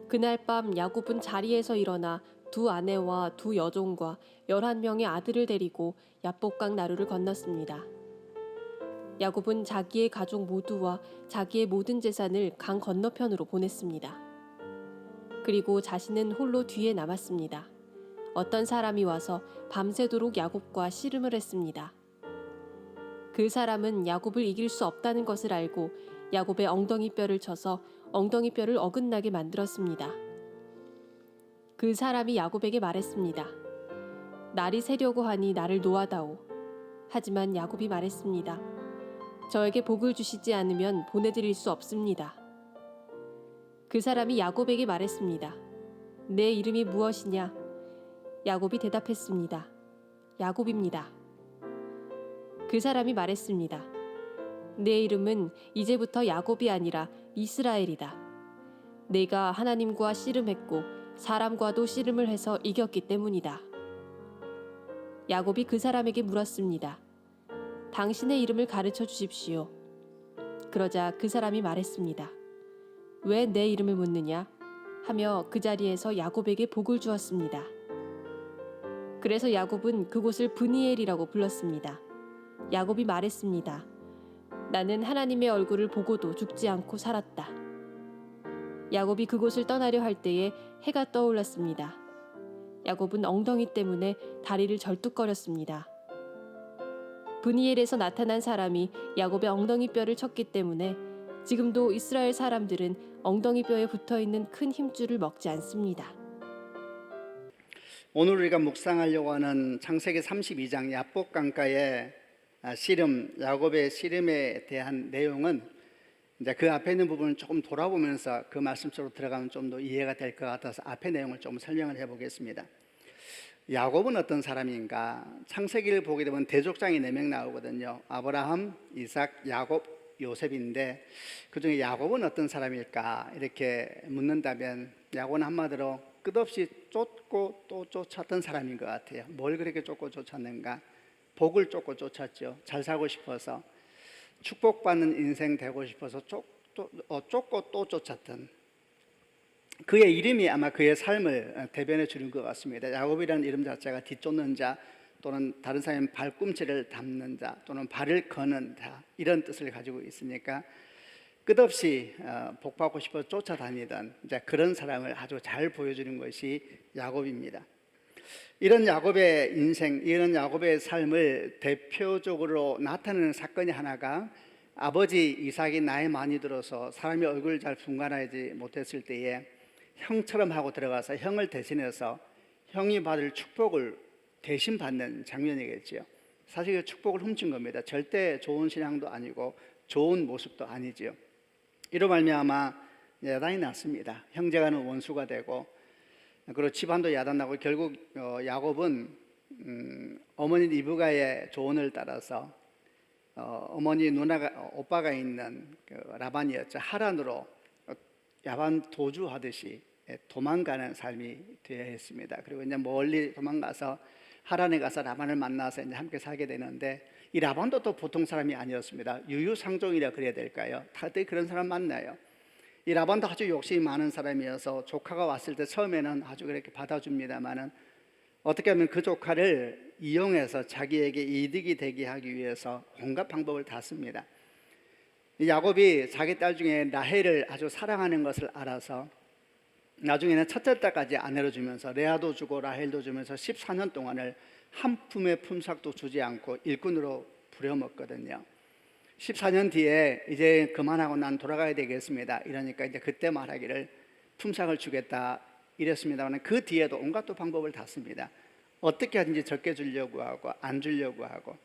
그날 밤 야곱은 자리에서 일어나 두 아내와 두 여종과 11명의 아들을 데리고 야복강 나루를 건넜습니다. 야곱은 자기의 가족 모두와 자기의 모든 재산을 강 건너편으로 보냈습니다. 그리고 자신은 홀로 뒤에 남았습니다. 어떤 사람이 와서 밤새도록 야곱과 씨름을 했습니다. 그 사람은 야곱을 이길 수 없다는 것을 알고 야곱의 엉덩이뼈를 쳐서 엉덩이뼈를 어긋나게 만들었습니다. 그 사람이 야곱에게 말했습니다. 날이 새려고 하니 나를 놓아다오. 하지만 야곱이 말했습니다. 저에게 복을 주시지 않으면 보내드릴 수 없습니다. 그 사람이 야곱에게 말했습니다. 내 이름이 무엇이냐? 야곱이 대답했습니다. 야곱입니다. 그 사람이 말했습니다. 내 이름은 이제부터 야곱이 아니라 이스라엘이다. 내가 하나님과 씨름했고 사람과도 씨름을 해서 이겼기 때문이다. 야곱이 그 사람에게 물었습니다. 당신의 이름을 가르쳐 주십시오. 그러자 그 사람이 말했습니다. 왜 내 이름을 묻느냐? 하며 그 자리에서 야곱에게 복을 주었습니다. 그래서 야곱은 그곳을 브니엘이라고 불렀습니다. 야곱이 말했습니다. 나는 하나님의 얼굴을 보고도 죽지 않고 살았다. 야곱이 그곳을 떠나려 할 때에 해가 떠올랐습니다. 야곱은 엉덩이 때문에 다리를 절뚝거렸습니다. 브니엘에서 나타난 사람이 야곱의 엉덩이뼈를 쳤기 때문에 지금도 이스라엘 사람들은 엉덩이뼈에 붙어있는 큰 힘줄을 먹지 않습니다. 오늘 우리가 묵상하려고 하는 창세기 32장 야복강가의 씨름, 야곱의 씨름에 대한 내용은 이제 그 앞에 있는 부분을 조금 돌아보면서 그 말씀 속으로 들어가면 좀 더 이해가 될 것 같아서 앞에 내용을 좀 설명을 해보겠습니다. 야곱은 어떤 사람인가? 창세기를 보게 되면 대족장이 4명 나오거든요. 아브라함, 이삭, 야곱, 요셉인데 그중에 야곱은 어떤 사람일까? 이렇게 묻는다면 야곱은 한마디로 끝없이 쫓고 또 쫓았던 사람인 것 같아요. 뭘 그렇게 쫓고 쫓았는가? 복을 쫓고 쫓았죠. 잘 살고 싶어서, 축복받는 인생 되고 싶어서 쫓고 또 쫓았던, 그의 이름이 아마 그의 삶을 대변해 주는 것 같습니다. 야곱이라는 이름 자체가 뒤쫓는 자, 또는 다른 사람의 발꿈치를 담는 자, 또는 발을 거는 자, 이런 뜻을 가지고 있으니까 끝없이 복받고 싶어 쫓아다니던 그런 사람을 아주 잘 보여주는 것이 야곱입니다. 이런 야곱의 인생, 이런 야곱의 삶을 대표적으로 나타내는 사건이 하나가, 아버지 이삭이 나이 많이 들어서 사람의 얼굴을 잘 분간하지 못했을 때에 형처럼 하고 들어가서 형을 대신해서 형이 받을 축복을 대신 받는 장면이겠죠. 사실 그 축복을 훔친 겁니다. 절대 좋은 신앙도 아니고 좋은 모습도 아니지요. 이로 말미암아 야단이 났습니다. 형제간은 원수가 되고, 그리고 집안도 야단나고, 결국 야곱은 어머니 리브가의 조언을 따라서 어머니 오빠가 있는 그 라반이었죠. 하란으로 야반 도주하듯이 도망가는 삶이 되어야 했습니다. 그리고 이제 멀리 도망가서 하란에 가서 라반을 만나서 이제 함께 살게 되는데, 이 라반도 또 보통 사람이 아니었습니다. 유유상종이라 그래야 될까요? 다들 그런 사람 만나요. 이 라반도 아주 욕심이 많은 사람이어서 조카가 왔을 때 처음에는 아주 그렇게 받아줍니다만은, 어떻게 하면 그 조카를 이용해서 자기에게 이득이 되게 하기 위해서 온갖 방법을 다 씁니다. 야곱이 자기 딸 중에 라헬을 아주 사랑하는 것을 알아서 나중에는 첫째 딸까지 아내로 주면서 레아도 주고 라헬도 주면서 14년 동안을 한 푼의 품삯도 주지 않고 일꾼으로 부려먹거든요. 14년 뒤에 이제 그만하고 난 돌아가야 되겠습니다. 이러니까 이제 그때 말하기를 품삯을 주겠다 이랬습니다만, 그 뒤에도 온갖 또 방법을 다 씁니다. 어떻게 하든지 적게 주려고 하고 안 주려고 하고,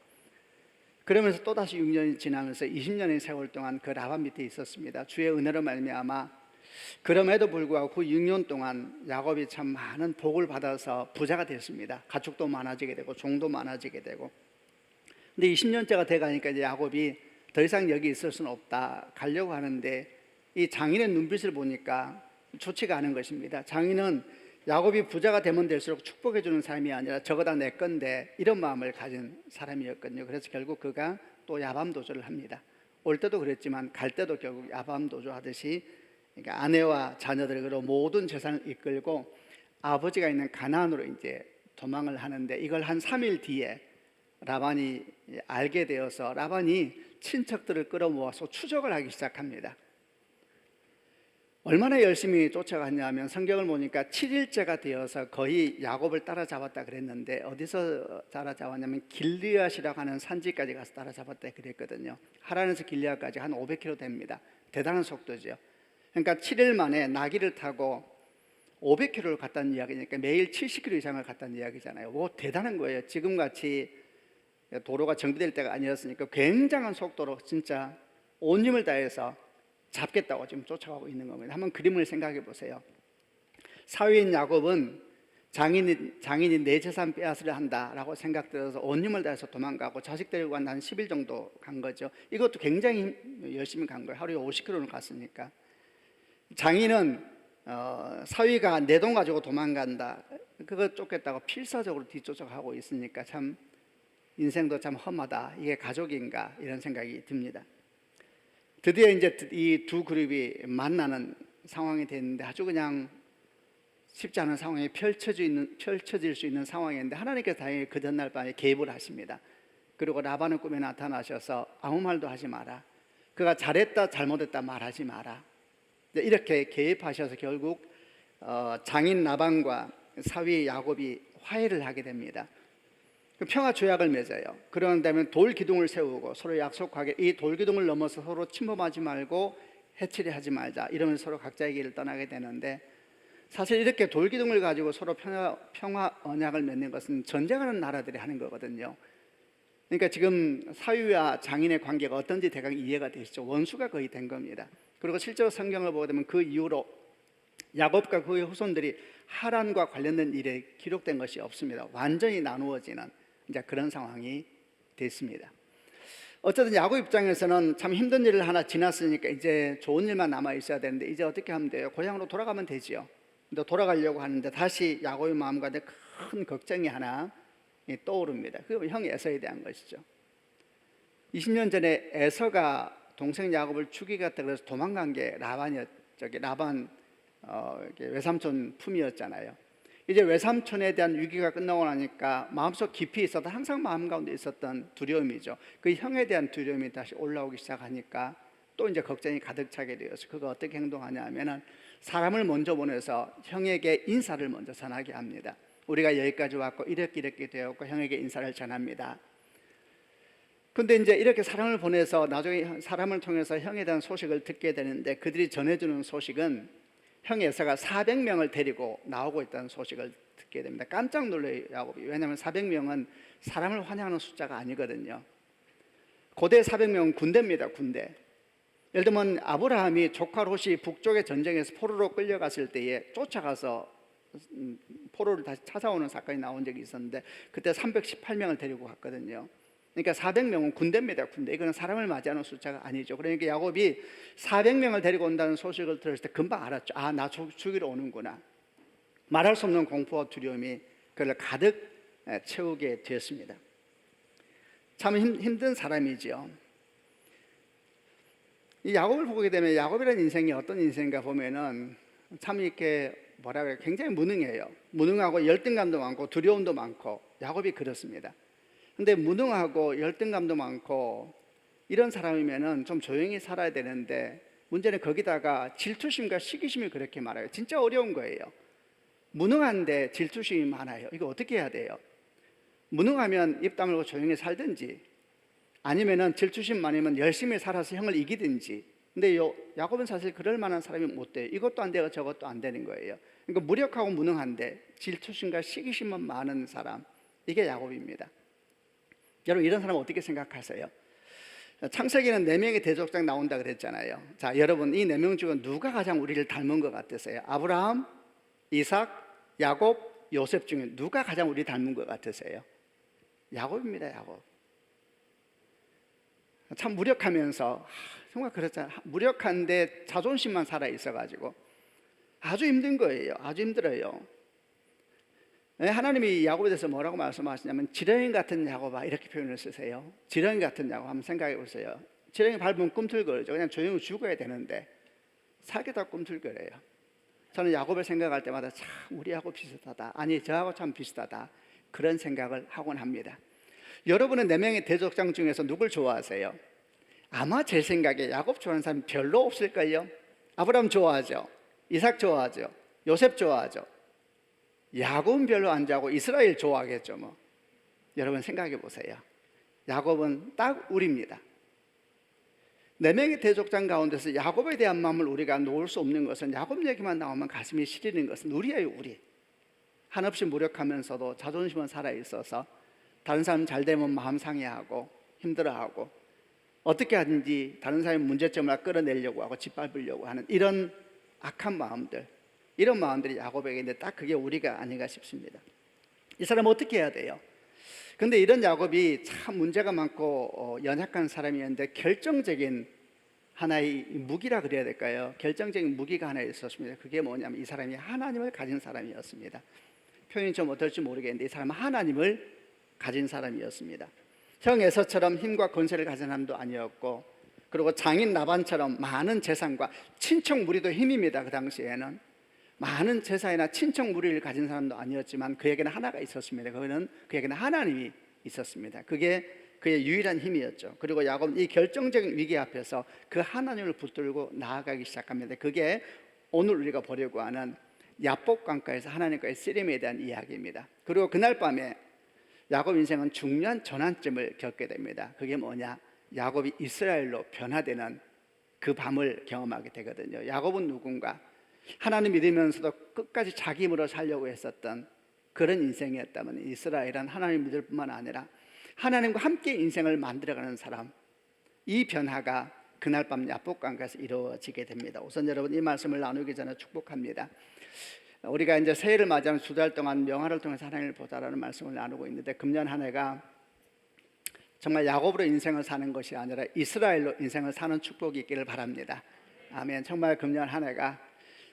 그러면서 또다시 6년이 지나면서 20년의 세월 동안 그 라반 밑에 있었습니다. 주의 은혜로 말미암아 그럼에도 불구하고 그 6년 동안 야곱이 참 많은 복을 받아서 부자가 됐습니다. 가축도 많아지게 되고 종도 많아지게 되고. 근데 20년째가 돼가니까 이제 야곱이 더 이상 여기 있을 수는 없다, 가려고 하는데 이 장인의 눈빛을 보니까 좋지가 않은 것입니다. 장인은 야곱이 부자가 되면 될수록 축복해 주는 삶이 아니라 저거 다 내 건데 이런 마음을 가진 사람이었거든요. 그래서 결국 그가 또 야밤도주를 합니다. 올 때도 그랬지만 갈 때도 결국 야밤도주 하듯이, 그러니까 아내와 자녀들으로 모든 재산을 이끌고 아버지가 있는 가나안으로 이제 도망을 하는데, 이걸 한 3일 뒤에 라반이 알게 되어서 라반이 친척들을 끌어모아서 추적을 하기 시작합니다. 얼마나 열심히 쫓아갔냐면 성경을 보니까 7일째가 되어서 거의 야곱을 따라잡았다 그랬는데, 어디서 따라잡았냐면 길르앗이라고 하는 산지까지 가서 따라잡았다 그랬거든요. 하란에서 길르앗까지 한 500km 됩니다. 대단한 속도죠. 그러니까 7일 만에 나귀를 타고 500km를 갔다는 이야기니까 매일 70km 이상을 갔다는 이야기잖아요. 뭐 대단한 거예요. 지금같이 도로가 정비될 때가 아니었으니까 굉장한 속도로 진짜 온 힘을 다해서 잡겠다고 지금 쫓아가고 있는 겁니다. 한번 그림을 생각해 보세요. 사위인 야곱은 장인이 내 재산 빼앗으려 한다라고 생각들어서 온 힘을 다해서 도망가고, 자식 데리고 한 10일 정도 간 거죠. 이것도 굉장히 열심히 간 거예요. 하루에 50km를 갔으니까. 장인은 사위가 내 돈 가지고 도망간다, 그거 쫓겠다고 필사적으로 뒤쫓아가고 있으니까 참 인생도 참 험하다, 이게 가족인가 이런 생각이 듭니다. 드디어 이제 이 두 그룹이 만나는 상황이 됐는데, 아주 그냥 쉽지 않은 상황이 펼쳐질 수 있는 상황인데, 하나님께서 다행히 그 전날 밤에 개입을 하십니다. 그리고 라반의 꿈에 나타나셔서 아무 말도 하지 마라, 그가 잘했다 잘못했다 말하지 마라, 이렇게 개입하셔서 결국 장인 라반과 사위 야곱이 화해를 하게 됩니다. 평화 조약을 맺어요. 그런 다음에 돌 기둥을 세우고 서로 약속하게, 이 돌 기둥을 넘어서 서로 침범하지 말고 해치려 하지 말자, 이러면서 서로 각자의 길을 떠나게 되는데, 사실 이렇게 돌 기둥을 가지고 서로 평화 언약을 맺는 것은 전쟁하는 나라들이 하는 거거든요. 그러니까 지금 사위와 장인의 관계가 어떤지 대강 이해가 되시죠. 원수가 거의 된 겁니다. 그리고 실제로 성경을 보게 되면 그 이후로 야곱과 그의 후손들이 하란과 관련된 일에 기록된 것이 없습니다. 완전히 나누어지는 이제 그런 상황이 됐습니다. 어쨌든 야곱 입장에서는 참 힘든 일을 하나 지났으니까 이제 좋은 일만 남아 있어야 되는데, 이제 어떻게 하면 돼요? 고향으로 돌아가면 되지요. 근데 돌아가려고 하는데 다시 야곱의 마음 가운데 큰 걱정이 하나 떠오릅니다. 그게 형 에서에 대한 것이죠. 20년 전에 에서가 동생 야곱을 죽이겠다 그래서 도망간 게 라반 외삼촌 품이었잖아요. 이제 외삼촌에 대한 위기가 끝나고 나니까 마음속 깊이 있었던, 항상 마음 가운데 있었던 두려움이죠. 그 형에 대한 두려움이 다시 올라오기 시작하니까 또 이제 걱정이 가득 차게 되어서 그가 어떻게 행동하냐 하면은 사람을 먼저 보내서 형에게 인사를 먼저 전하게 합니다. 우리가 여기까지 왔고 이렇게 되었고 형에게 인사를 전합니다. 근데 이제 이렇게 사람을 보내서 나중에 사람을 통해서 형에 대한 소식을 듣게 되는데, 그들이 전해주는 소식은 형 에서가 400명을 데리고 나오고 있다는 소식을 듣게 됩니다. 깜짝 놀라요, 야곱이. 왜냐하면 400명은 사람을 환영하는 숫자가 아니거든요. 고대 400명은 군대입니다, 군대. 예를 들면 아브라함이 조카 롯이 북쪽의 전쟁에서 포로로 끌려갔을 때에 쫓아가서 포로를 다시 찾아오는 사건이 나온 적이 있었는데, 그때 318명을 데리고 갔거든요. 그러니까 400명은 군대입니다, 군대. 이거는 사람을 맞이하는 숫자가 아니죠. 그러니까 야곱이 400명을 데리고 온다는 소식을 들었을 때 금방 알았죠. 아, 나 죽이러 오는구나. 말할 수 없는 공포와 두려움이 그를 가득 채우게 되었습니다. 참 힘든 사람이지요. 이 야곱을 보게 되면 야곱이라는 인생이 어떤 인생인가 보면은 참 이렇게 굉장히 무능해요. 무능하고 열등감도 많고 두려움도 많고, 야곱이 그렇습니다. 근데 무능하고 열등감도 많고 이런 사람이면은 좀 조용히 살아야 되는데, 문제는 거기다가 질투심과 시기심이 그렇게 많아요. 진짜 어려운 거예요. 무능한데 질투심이 많아요. 이거 어떻게 해야 돼요? 무능하면 입 다물고 조용히 살든지, 아니면은 질투심 많으면 열심히 살아서 형을 이기든지. 근데 야곱은 사실 그럴 만한 사람이 못 돼요. 이것도 안 되고 저것도 안 되는 거예요. 그러니까 무력하고 무능한데 질투심과 시기심만 많은 사람, 이게 야곱입니다. 여러분, 이런 사람 어떻게 생각하세요? 창세기는 4명의 대족장 나온다 그랬잖아요. 자, 여러분, 이 4명 중에 누가 가장 우리를 닮은 것 같으세요? 아브라함, 이삭, 야곱, 요셉 중에 누가 가장 우리 닮은 것 같으세요? 야곱입니다, 야곱. 참 무력하면서, 정말 그렇잖아요. 무력한데 자존심만 살아 있어가지고 아주 힘든 거예요. 아주 힘들어요. 하나님이 야곱에 대해서 뭐라고 말씀하시냐면 지렁이 같은 야곱아 이렇게 표현을 쓰세요. 지렁이 같은 야곱 한번 생각해 보세요. 지렁이 밟으면 꿈틀거리죠. 그냥 조용히 죽어야 되는데 살겠다 꿈틀거려요. 저는 야곱을 생각할 때마다 참 우리하고 비슷하다. 아니 저하고 참 비슷하다. 그런 생각을 하곤 합니다. 여러분은 4명의 대족장 중에서 누굴 좋아하세요? 아마 제 생각에 야곱 좋아하는 사람 별로 없을걸요. 아브라함 좋아하죠. 이삭 좋아하죠. 요셉 좋아하죠. 야곱은 별로 안 좋아하고 이스라엘 좋아하겠죠 뭐. 여러분 생각해 보세요. 야곱은 딱 우리입니다. 4명의 대족장 가운데서 야곱에 대한 마음을 우리가 놓을 수 없는 것은 야곱 얘기만 나오면 가슴이 시리는 것은 우리예요. 우리 한없이 무력하면서도 자존심은 살아있어서 다른 사람 잘 되면 마음 상해하고 힘들어하고 어떻게 하든지 다른 사람의 문제점을 끌어내려고 하고 짓밟으려고 하는 이런 악한 마음들, 이런 마음들이 야곱에게 있는데 딱 그게 우리가 아닌가 싶습니다. 이 사람 어떻게 해야 돼요? 근데 이런 야곱이 참 문제가 많고 연약한 사람이었는데 결정적인 하나의 무기라 그래야 될까요? 결정적인 무기가 하나 있었습니다. 그게 뭐냐면 이 사람이 하나님을 가진 사람이었습니다. 표현이 좀 어떨지 모르겠는데 이 사람은 하나님을 가진 사람이었습니다. 형 에서처럼 힘과 권세를 가진 사람도 아니었고, 그리고 장인 라반처럼 많은 재산과 친척 무리도 힘입니다. 그 당시에는 많은 재산이나 친척 무리를 가진 사람도 아니었지만 그에게는 하나가 있었습니다. 그에게는 하나님이 있었습니다. 그게 그의 유일한 힘이었죠. 그리고 야곱은 이 결정적인 위기 앞에서 그 하나님을 붙들고 나아가기 시작합니다. 그게 오늘 우리가 보려고 하는 야복강가에서 하나님과의 씨름에 대한 이야기입니다. 그리고 그날 밤에 야곱 인생은 중요한 전환점을 겪게 됩니다. 그게 뭐냐? 야곱이 이스라엘로 변화되는 그 밤을 경험하게 되거든요. 야곱은 누군가? 하나님 믿으면서도 끝까지 자기 힘으로 살려고 했었던 그런 인생이었다면 이스라엘은 하나님 믿을 뿐만 아니라 하나님과 함께 인생을 만들어가는 사람, 이 변화가 그날 밤 야복강가에서 이루어지게 됩니다. 우선 여러분 이 말씀을 나누기 전에 축복합니다. 우리가 이제 새해를 맞이하는 2달 동안 명화를 통해서 하나님을 보자라는 말씀을 나누고 있는데 금년 한 해가 정말 야곱으로 인생을 사는 것이 아니라 이스라엘로 인생을 사는 축복이 있기를 바랍니다. 아멘. 정말 금년 한 해가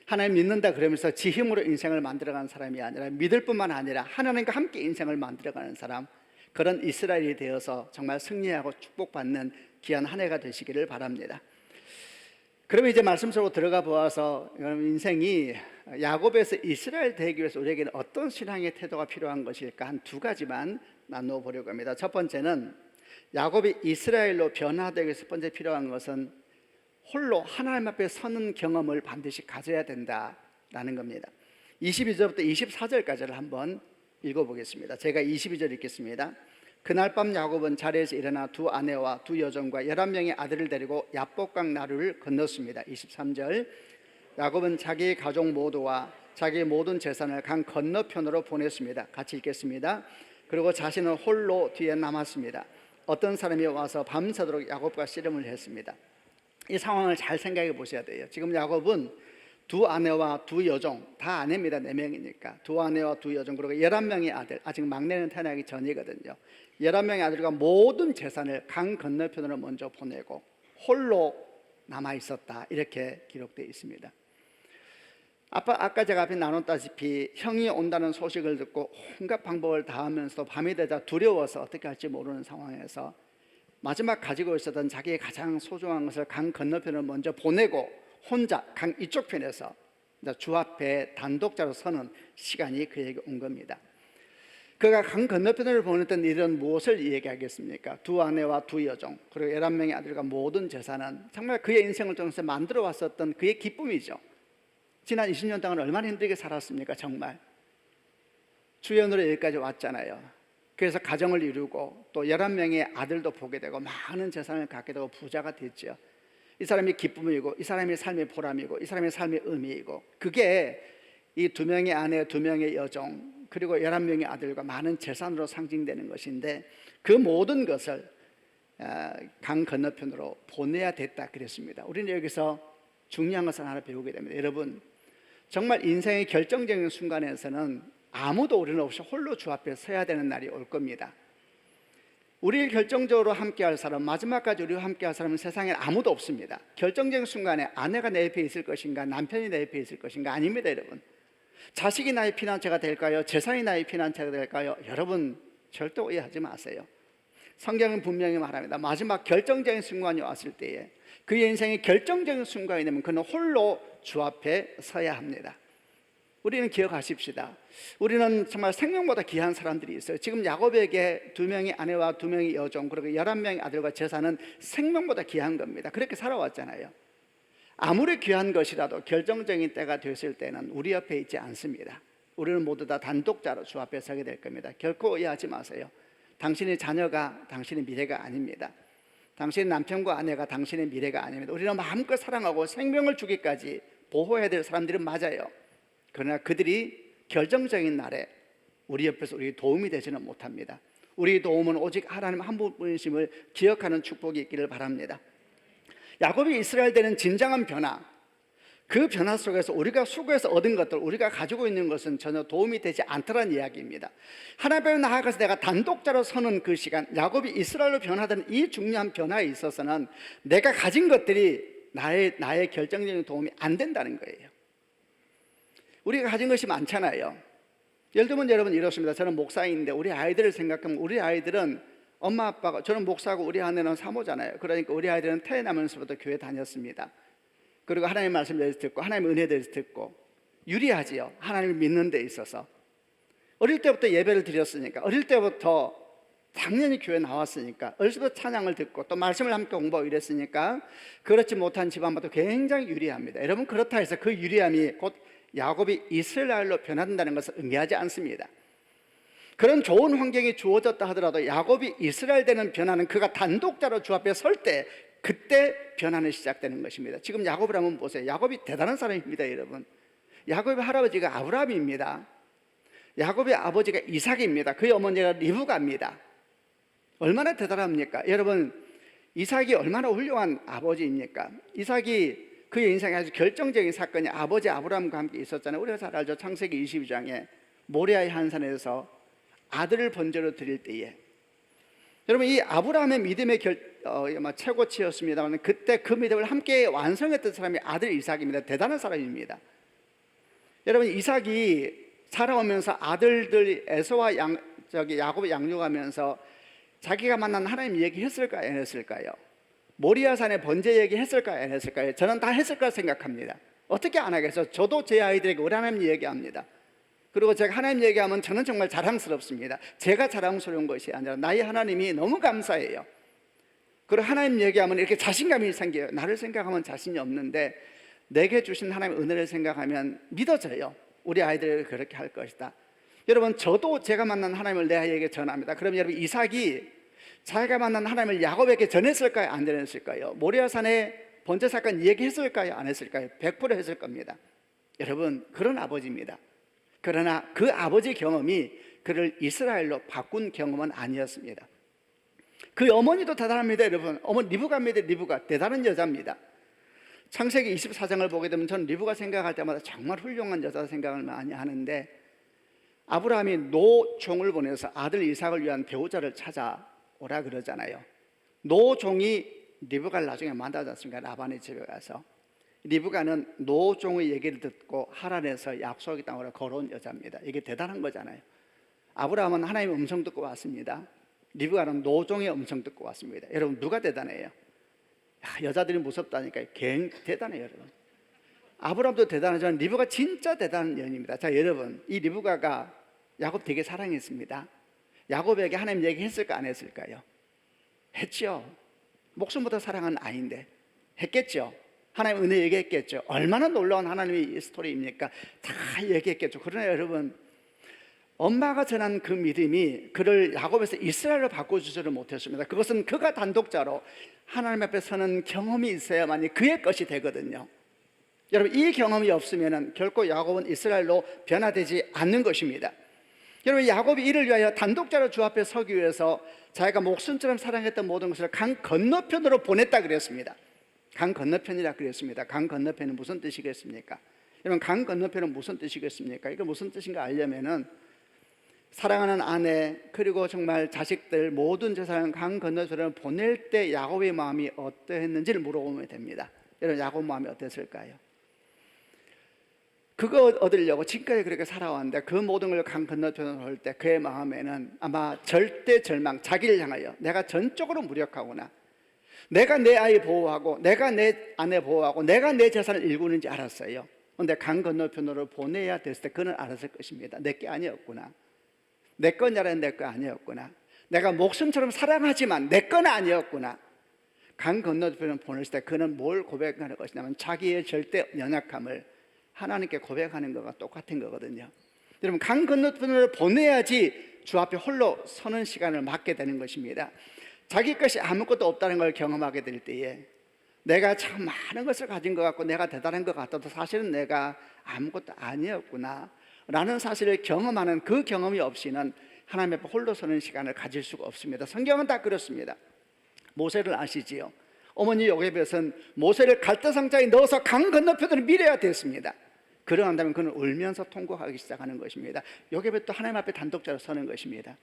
하나님 믿는다 그러면서 지 힘으로 인생을 만들어가는 사람이 아니라 믿을 뿐만 아니라 하나님과 함께 인생을 만들어가는 사람, 그런 이스라엘이 되어서 정말 승리하고 축복받는 귀한 한 해가 되시기를 바랍니다. 그러면 이제 말씀 속으로 들어가 보아서 여러분 인생이 야곱에서 이스라엘 되기 위해서 우리에게는 어떤 신앙의 태도가 필요한 것일까 한 2가지만 나누어 보려고 합니다. 첫 번째는 야곱이 이스라엘로 변화되기 위해서 첫 번째 필요한 것은 홀로 하나님 앞에 서는 경험을 반드시 가져야 된다라는 겁니다. 22절부터 24절까지를 한번 읽어보겠습니다. 제가 22절 읽겠습니다. 그날 밤 야곱은 자리에서 일어나 2 아내와 2 여종과 11명의 아들을 데리고 야복강 나루를 건넜습니다. 23절 야곱은 자기의 가족 모두와 자기의 모든 재산을 강 건너편으로 보냈습니다. 같이 읽겠습니다. 그리고 자신은 홀로 뒤에 남았습니다. 어떤 사람이 와서 밤새도록 야곱과 씨름을 했습니다. 이 상황을 잘 생각해 보셔야 돼요. 지금 야곱은 2 아내와 2 여종, 다 아내입니다. 4명이니까 2 아내와 2 여종, 그리고 11명의 아들, 아직 막내는 태어나기 전이거든요. 11명의 아들과 모든 재산을 강 건너편으로 먼저 보내고 홀로 남아 있었다, 이렇게 기록되어 있습니다. 아까 제가 앞에 나눴다시피 형이 온다는 소식을 듣고 온갖 방법을 다하면서도 밤이 되자 두려워서 어떻게 할지 모르는 상황에서 마지막 가지고 있었던 자기의 가장 소중한 것을 강 건너편을 먼저 보내고 혼자 강 이쪽 편에서 주 앞에 단독자로 서는 시간이 그에게 온 겁니다. 그가 강 건너편을 보냈던 일은 무엇을 얘기하겠습니까? 2 아내와 2 여종, 그리고 11명의 아들과 모든 재산은 정말 그의 인생을 통해서 만들어 왔었던 그의 기쁨이죠. 지난 20년 동안 얼마나 힘들게 살았습니까? 정말 주연으로 여기까지 왔잖아요. 그래서 가정을 이루고 또 11명의 아들도 보게 되고 많은 재산을 갖게 되고 부자가 됐죠. 이 사람의 기쁨이고 이 사람의 삶의 보람이고 이 사람의 삶의 의미이고, 그게 이 2명의 아내, 2명의 여종, 그리고 11명의 아들과 많은 재산으로 상징되는 것인데 그 모든 것을 강 건너편으로 보내야 됐다 그랬습니다. 우리는 여기서 중요한 것을 하나 배우게 됩니다. 여러분, 정말 인생의 결정적인 순간에서는 아무도 우리는 없이 홀로 주 앞에 서야 되는 날이 올 겁니다. 우리를 결정적으로 함께할 사람, 마지막까지 우리와 함께할 사람은 세상에 아무도 없습니다. 결정적인 순간에 아내가 내 옆에 있을 것인가, 남편이 내 옆에 있을 것인가? 아닙니다, 여러분. 자식이 나의 피난처가 될까요? 재산이 나의 피난처가 될까요? 여러분 절대 오해하지 마세요. 성경은 분명히 말합니다. 마지막 결정적인 순간이 왔을 때에 그의 인생의 결정적인 순간이 되면 그는 홀로 주 앞에 서야 합니다. 우리는 기억하십시다. 우리는 정말 생명보다 귀한 사람들이 있어요. 지금 야곱에게 2명의 아내와 2명의 여종, 그리고 11명의 아들과 재산은 생명보다 귀한 겁니다. 그렇게 살아왔잖아요. 아무리 귀한 것이라도 결정적인 때가 됐을 때는 우리 옆에 있지 않습니다. 우리는 모두 다 단독자로 주 앞에 서게 될 겁니다. 결코 오해하지 마세요. 당신의 자녀가 당신의 미래가 아닙니다. 당신의 남편과 아내가 당신의 미래가 아닙니다. 우리는 마음껏 사랑하고 생명을 주기까지 보호해야 될 사람들은 맞아요. 그러나 그들이 결정적인 날에 우리 옆에서 우리 도움이 되지는 못합니다. 우리 도움은 오직 하나님 한 분이심을 기억하는 축복이 있기를 바랍니다. 야곱이 이스라엘 되는 진정한 변화, 그 변화 속에서 우리가 수고해서 얻은 것들, 우리가 가지고 있는 것은 전혀 도움이 되지 않더라는 이야기입니다. 하나님께 나아가서 내가 단독자로 서는 그 시간, 야곱이 이스라엘로 변화되는 이 중요한 변화에 있어서는 내가 가진 것들이 나의 결정적인 도움이 안 된다는 거예요. 우리가 가진 것이 많잖아요. 예를 들면 여러분 이렇습니다. 저는 목사인데 우리 아이들을 생각하면 우리 아이들은 엄마 아빠가, 저는 목사고 우리 아내는 사모잖아요. 그러니까 우리 아이들은 태어나면서부터 교회 다녔습니다. 그리고 하나님의 말씀을 듣고 하나님의 은혜를 듣고 유리하지요. 하나님을 믿는 데 있어서 어릴 때부터 예배를 드렸으니까, 어릴 때부터 당연히 교회 나왔으니까, 어릴 때부터 찬양을 듣고 또 말씀을 함께 공부하고 이랬으니까 그렇지 못한 집안보다 굉장히 유리합니다. 여러분 그렇다 해서 그 유리함이 곧 야곱이 이스라엘로 변한다는 것을 의미하지 않습니다. 그런 좋은 환경이 주어졌다 하더라도 야곱이 이스라엘 되는 변화는 그가 단독자로 주 앞에 설 때, 그때 변화는 시작되는 것입니다. 지금 야곱을 한번 보세요. 야곱이 대단한 사람입니다, 여러분. 야곱의 할아버지가 아브라함입니다. 야곱의 아버지가 이삭입니다. 그의 어머니가 리브가입니다. 얼마나 대단합니까? 여러분, 이삭이 얼마나 훌륭한 아버지입니까? 이삭이 그의 인생에 아주 결정적인 사건이 아버지 아브라함과 함께 있었잖아요. 우리가 잘 알죠. 창세기 22장에 모리아의 한산에서 아들을 번제로 드릴 때에, 여러분 이 아브라함의 믿음의 최고치였습니다만 그때 그 믿음을 함께 완성했던 사람이 아들 이삭입니다. 대단한 사람입니다. 여러분 이삭이 살아오면서 아들들 에서와 야곱을 양육하면서 자기가 만난 하나님 얘기했을까요? 안 했을까요? 모리아산에 번제 얘기했을까요? 안 했을까요? 저는 다 했을 거라 생각합니다. 어떻게 안 하겠어요? 저도 제 아이들에게 우리 하나님 얘기합니다. 그리고 제가 하나님 얘기하면 저는 정말 자랑스럽습니다. 제가 자랑스러운 것이 아니라 나의 하나님이 너무 감사해요. 그리고 하나님 얘기하면 이렇게 자신감이 생겨요. 나를 생각하면 자신이 없는데 내게 주신 하나님의 은혜를 생각하면 믿어져요. 우리 아이들에게 그렇게 할 것이다. 여러분 저도 제가 만난 하나님을 내 아이에게 전합니다. 그럼 여러분 이삭이 자기가 만난 하나님을 야곱에게 전했을까요? 안 전했을까요? 모리아산에 번제 사건 얘기했을까요? 안 했을까요? 100% 했을 겁니다. 여러분 그런 아버지입니다. 그러나 그 아버지 경험이 그를 이스라엘로 바꾼 경험은 아니었습니다. 그 어머니도 대단합니다. 여러분 어머니 리브가입니다. 리브가 대단한 여자입니다. 창세기 24장을 보게 되면 저는 리브가 생각할 때마다 정말 훌륭한 여자 생각을 많이 하는데, 아브라함이 노종을 보내서 아들 이삭을 위한 배우자를 찾아오라 그러잖아요. 노종이 리브가를 나중에 만나지 않습니까? 라반의 집에 가서. 리브가는 노종의 얘기를 듣고 하란에서 약속의 땅으로 걸어온 여자입니다. 이게 대단한 거잖아요. 아브라함은 하나님의 음성 듣고 왔습니다. 리브가는 노종의 음성 듣고 왔습니다. 여러분 누가 대단해요? 여자들이 무섭다니까요. 굉장히 대단해요, 여러분. 아브라함도 대단하지만 리브가 진짜 대단한 여인입니다. 자, 여러분 이 리브가가 야곱 되게 사랑했습니다. 야곱에게 하나님 얘기했을까 안 했을까요? 했죠. 목숨보다 사랑하는 아이인데 했겠죠. 하나님 은혜 얘기했겠죠. 얼마나 놀라운 하나님의 스토리입니까? 다 얘기했겠죠. 그러나 여러분 엄마가 전한 그 믿음이 그를 야곱에서 이스라엘로 바꿔주지를 못했습니다. 그것은 그가 단독자로 하나님 앞에 서는 경험이 있어야만이 그의 것이 되거든요. 여러분 이 경험이 없으면 결코 야곱은 이스라엘로 변화되지 않는 것입니다. 여러분 야곱이 이를 위하여 단독자로 주 앞에 서기 위해서 자기가 목숨처럼 사랑했던 모든 것을 강 건너편으로 보냈다 그랬습니다. 강 건너편이라 그랬습니다. 강 건너편은 무슨 뜻이겠습니까? 여러분 강 건너편은 무슨 뜻이겠습니까? 이거 무슨 뜻인가 알려면은 사랑하는 아내 그리고 정말 자식들 모든 재산을 강 건너편으로 보낼 때 야곱의 마음이 어떠했는지를 물어보면 됩니다. 여러분 야곱 마음이 어땠을까요? 그거 얻으려고 지금까지 그렇게 살아왔는데 그 모든 걸 강 건너편으로 올 때 그의 마음에는 아마 절대 절망, 자기를 향하여 내가 전적으로 무력하구나, 내가 내 아이 보호하고 내가 내 아내 보호하고 내가 내 재산을 일구는지 알았어요. 그런데 강 건너편으로 보내야 됐을 때 그는 알았을 것입니다. 내 게 아니었구나, 내 거냐라는 내 거 아니었구나, 내가 목숨처럼 사랑하지만 내 건 아니었구나. 강 건너편으로 보냈을 때 그는 뭘 고백하는 것이냐면 자기의 절대 연약함을 하나님께 고백하는 것과 똑같은 거거든요. 여러분 강 건너편으로 보내야지 주 앞에 홀로 서는 시간을 맞게 되는 것입니다. 자기 것이 아무것도 없다는 걸 경험하게 될 때에 내가 참 많은 것을 가진 것 같고 내가 대단한 것 같아도 사실은 내가 아무것도 아니었구나 라는 사실을 경험하는 그 경험이 없이는 하나님 앞에 홀로 서는 시간을 가질 수가 없습니다. 성경은 다 그렇습니다. 모세를 아시지요? 어머니 요게벳은 모세를 갈대상자에 넣어서 강 건너편으로 밀어야 됐습니다. 그러고 난 다음에 그는 울면서 통곡하기 시작하는 것입니다. 요게벳도 하나님 앞에 단독자로 서는 것입니다.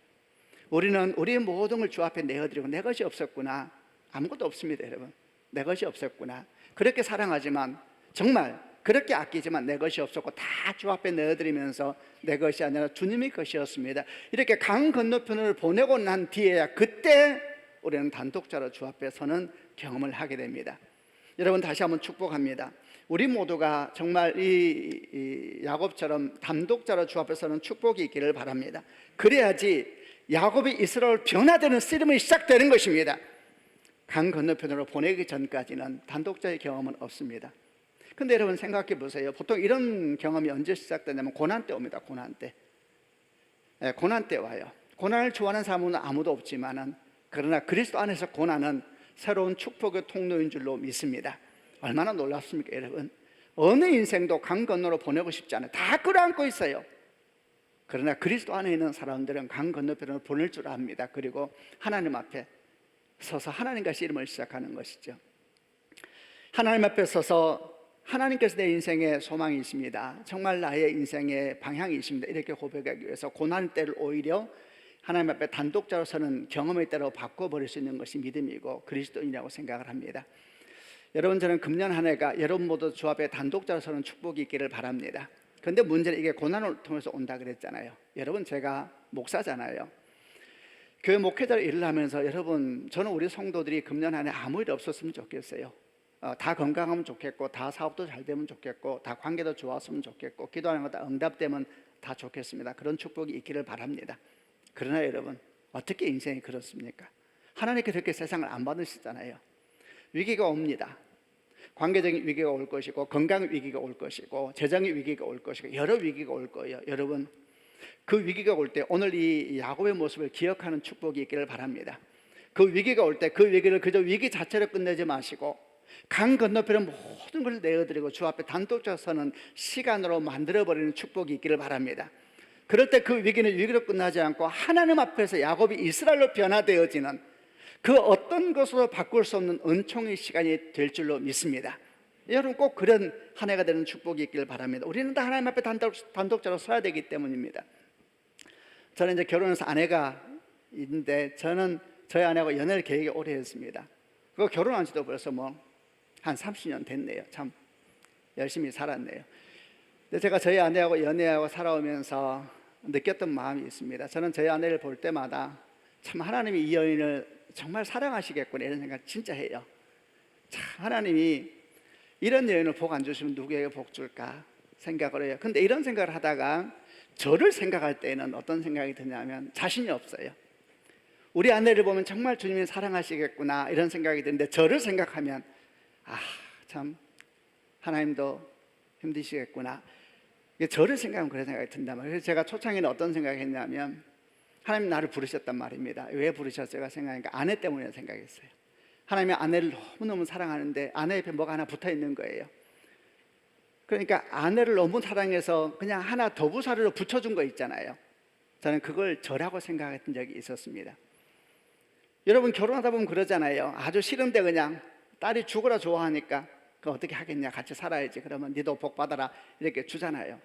우리는 우리의 모든 걸 주 앞에 내어드리고 내 것이 없었구나, 아무것도 없습니다. 여러분 내 것이 없었구나, 그렇게 사랑하지만 정말 그렇게 아끼지만 내 것이 없었고 다 주 앞에 내어드리면서 내 것이 아니라 주님의 것이었습니다. 이렇게 강 건너편을 보내고 난 뒤에야 그때 우리는 단독자로 주 앞에 서는 경험을 하게 됩니다. 여러분 다시 한번 축복합니다. 우리 모두가 정말 이 야곱처럼 단독자로 주 앞에 서는 축복이 있기를 바랍니다. 그래야지 야곱이 이스라엘 변화되는 씨름이 시작되는 것입니다. 강 건너편으로 보내기 전까지는 단독자의 경험은 없습니다. 근데 여러분 생각해 보세요. 보통 이런 경험이 언제 시작되냐면 고난 때 옵니다. 고난 때. 고난 때 와요. 고난을 좋아하는 사람은 아무도 없지만은 그러나 그리스도 안에서 고난은 새로운 축복의 통로인 줄로 믿습니다. 얼마나 놀랍습니까 여러분. 어느 인생도 강 건너로 보내고 싶지 않아요. 다 끌어안고 있어요. 그러나 그리스도 안에 있는 사람들은 강 건너편으로 보낼 줄 압니다. 그리고 하나님 앞에 서서 하나님과 씨름을 시작하는 것이죠. 하나님 앞에 서서 하나님께서 내 인생에 소망이 있습니다, 정말 나의 인생의 방향이 있습니다, 이렇게 고백하기 위해서 고난 때를 오히려 하나님 앞에 단독자로 서는 경험의 때로 바꿔버릴 수 있는 것이 믿음이고 그리스도인이라고 생각을 합니다. 여러분 저는 금년 한 해가 여러분 모두 주 앞에 단독자로 서는 축복이 있기를 바랍니다. 그런데 문제는 이게 고난을 통해서 온다 그랬잖아요. 여러분 제가 목사잖아요. 교회 목회자로 일을 하면서 여러분 저는 우리 성도들이 금년 한 해 아무 일 없었으면 좋겠어요. 다 건강하면 좋겠고 다 사업도 잘 되면 좋겠고 다 관계도 좋았으면 좋겠고 기도하는 거 다 응답되면 다 좋겠습니다. 그런 축복이 있기를 바랍니다. 그러나 여러분 어떻게 인생이 그렇습니까? 하나님께 그렇게 세상을 안 받으시잖아요. 위기가 옵니다. 관계적인 위기가 올 것이고 건강 위기가 올 것이고 재정의 위기가 올 것이고 여러 위기가 올 거예요. 여러분 그 위기가 올 때 오늘 이 야곱의 모습을 기억하는 축복이 있기를 바랍니다. 그 위기가 올 때 그 위기를 그저 위기 자체로 끝내지 마시고 강 건너편에 모든 걸 내어드리고 주 앞에 단독자로 서는 시간으로 만들어버리는 축복이 있기를 바랍니다. 그럴 때 그 위기는 위기로 끝나지 않고 하나님 앞에서 야곱이 이스라엘로 변화되어지는 그 어떤 것으로 바꿀 수 없는 은총의 시간이 될 줄로 믿습니다. 여러분 꼭 그런 한 해가 되는 축복이 있기를 바랍니다. 우리는 다 하나님 앞에 단독자로 서야 되기 때문입니다. 저는 이제 결혼해서 아내가 있는데 저는 저희 아내하고 연애를 되게 오래 했습니다. 그 결혼한 지도 벌써 한 30년 됐네요. 참 열심히 살았네요. 근데 제가 저희 아내하고 연애하고 살아오면서 느꼈던 마음이 있습니다. 저는 저희 아내를 볼 때마다 참 하나님이 이 여인을 정말 사랑하시겠구나 이런 생각 진짜 해요. 참 하나님이 이런 여인을 복 안 주시면 누구에게 복 줄까 생각을 해요. 근데 이런 생각을 하다가 저를 생각할 때는 어떤 생각이 드냐면 자신이 없어요. 우리 아내를 보면 정말 주님이 사랑하시겠구나 이런 생각이 드는데 저를 생각하면 참 하나님도 힘드시겠구나. 저를 생각하면 그런 생각이 든단 말이에요. 그래서 제가 초창에는 어떤 생각을 했냐면 하나님 나를 부르셨단 말입니다. 왜 부르셨을까 생각하니까 아내 때문에 생각했어요. 하나님이 아내를 너무너무 사랑하는데 아내 옆에 뭐가 하나 붙어있는 거예요. 그러니까 아내를 너무 사랑해서 그냥 하나 더 부사리로 붙여준 거 있잖아요. 저는 그걸 저라고 생각했던 적이 있었습니다. 여러분 결혼하다 보면 그러잖아요. 아주 싫은데 그냥 딸이 죽으라 좋아하니까 그 어떻게 하겠냐, 같이 살아야지, 그러면 니도 복 받아라 이렇게 주잖아요.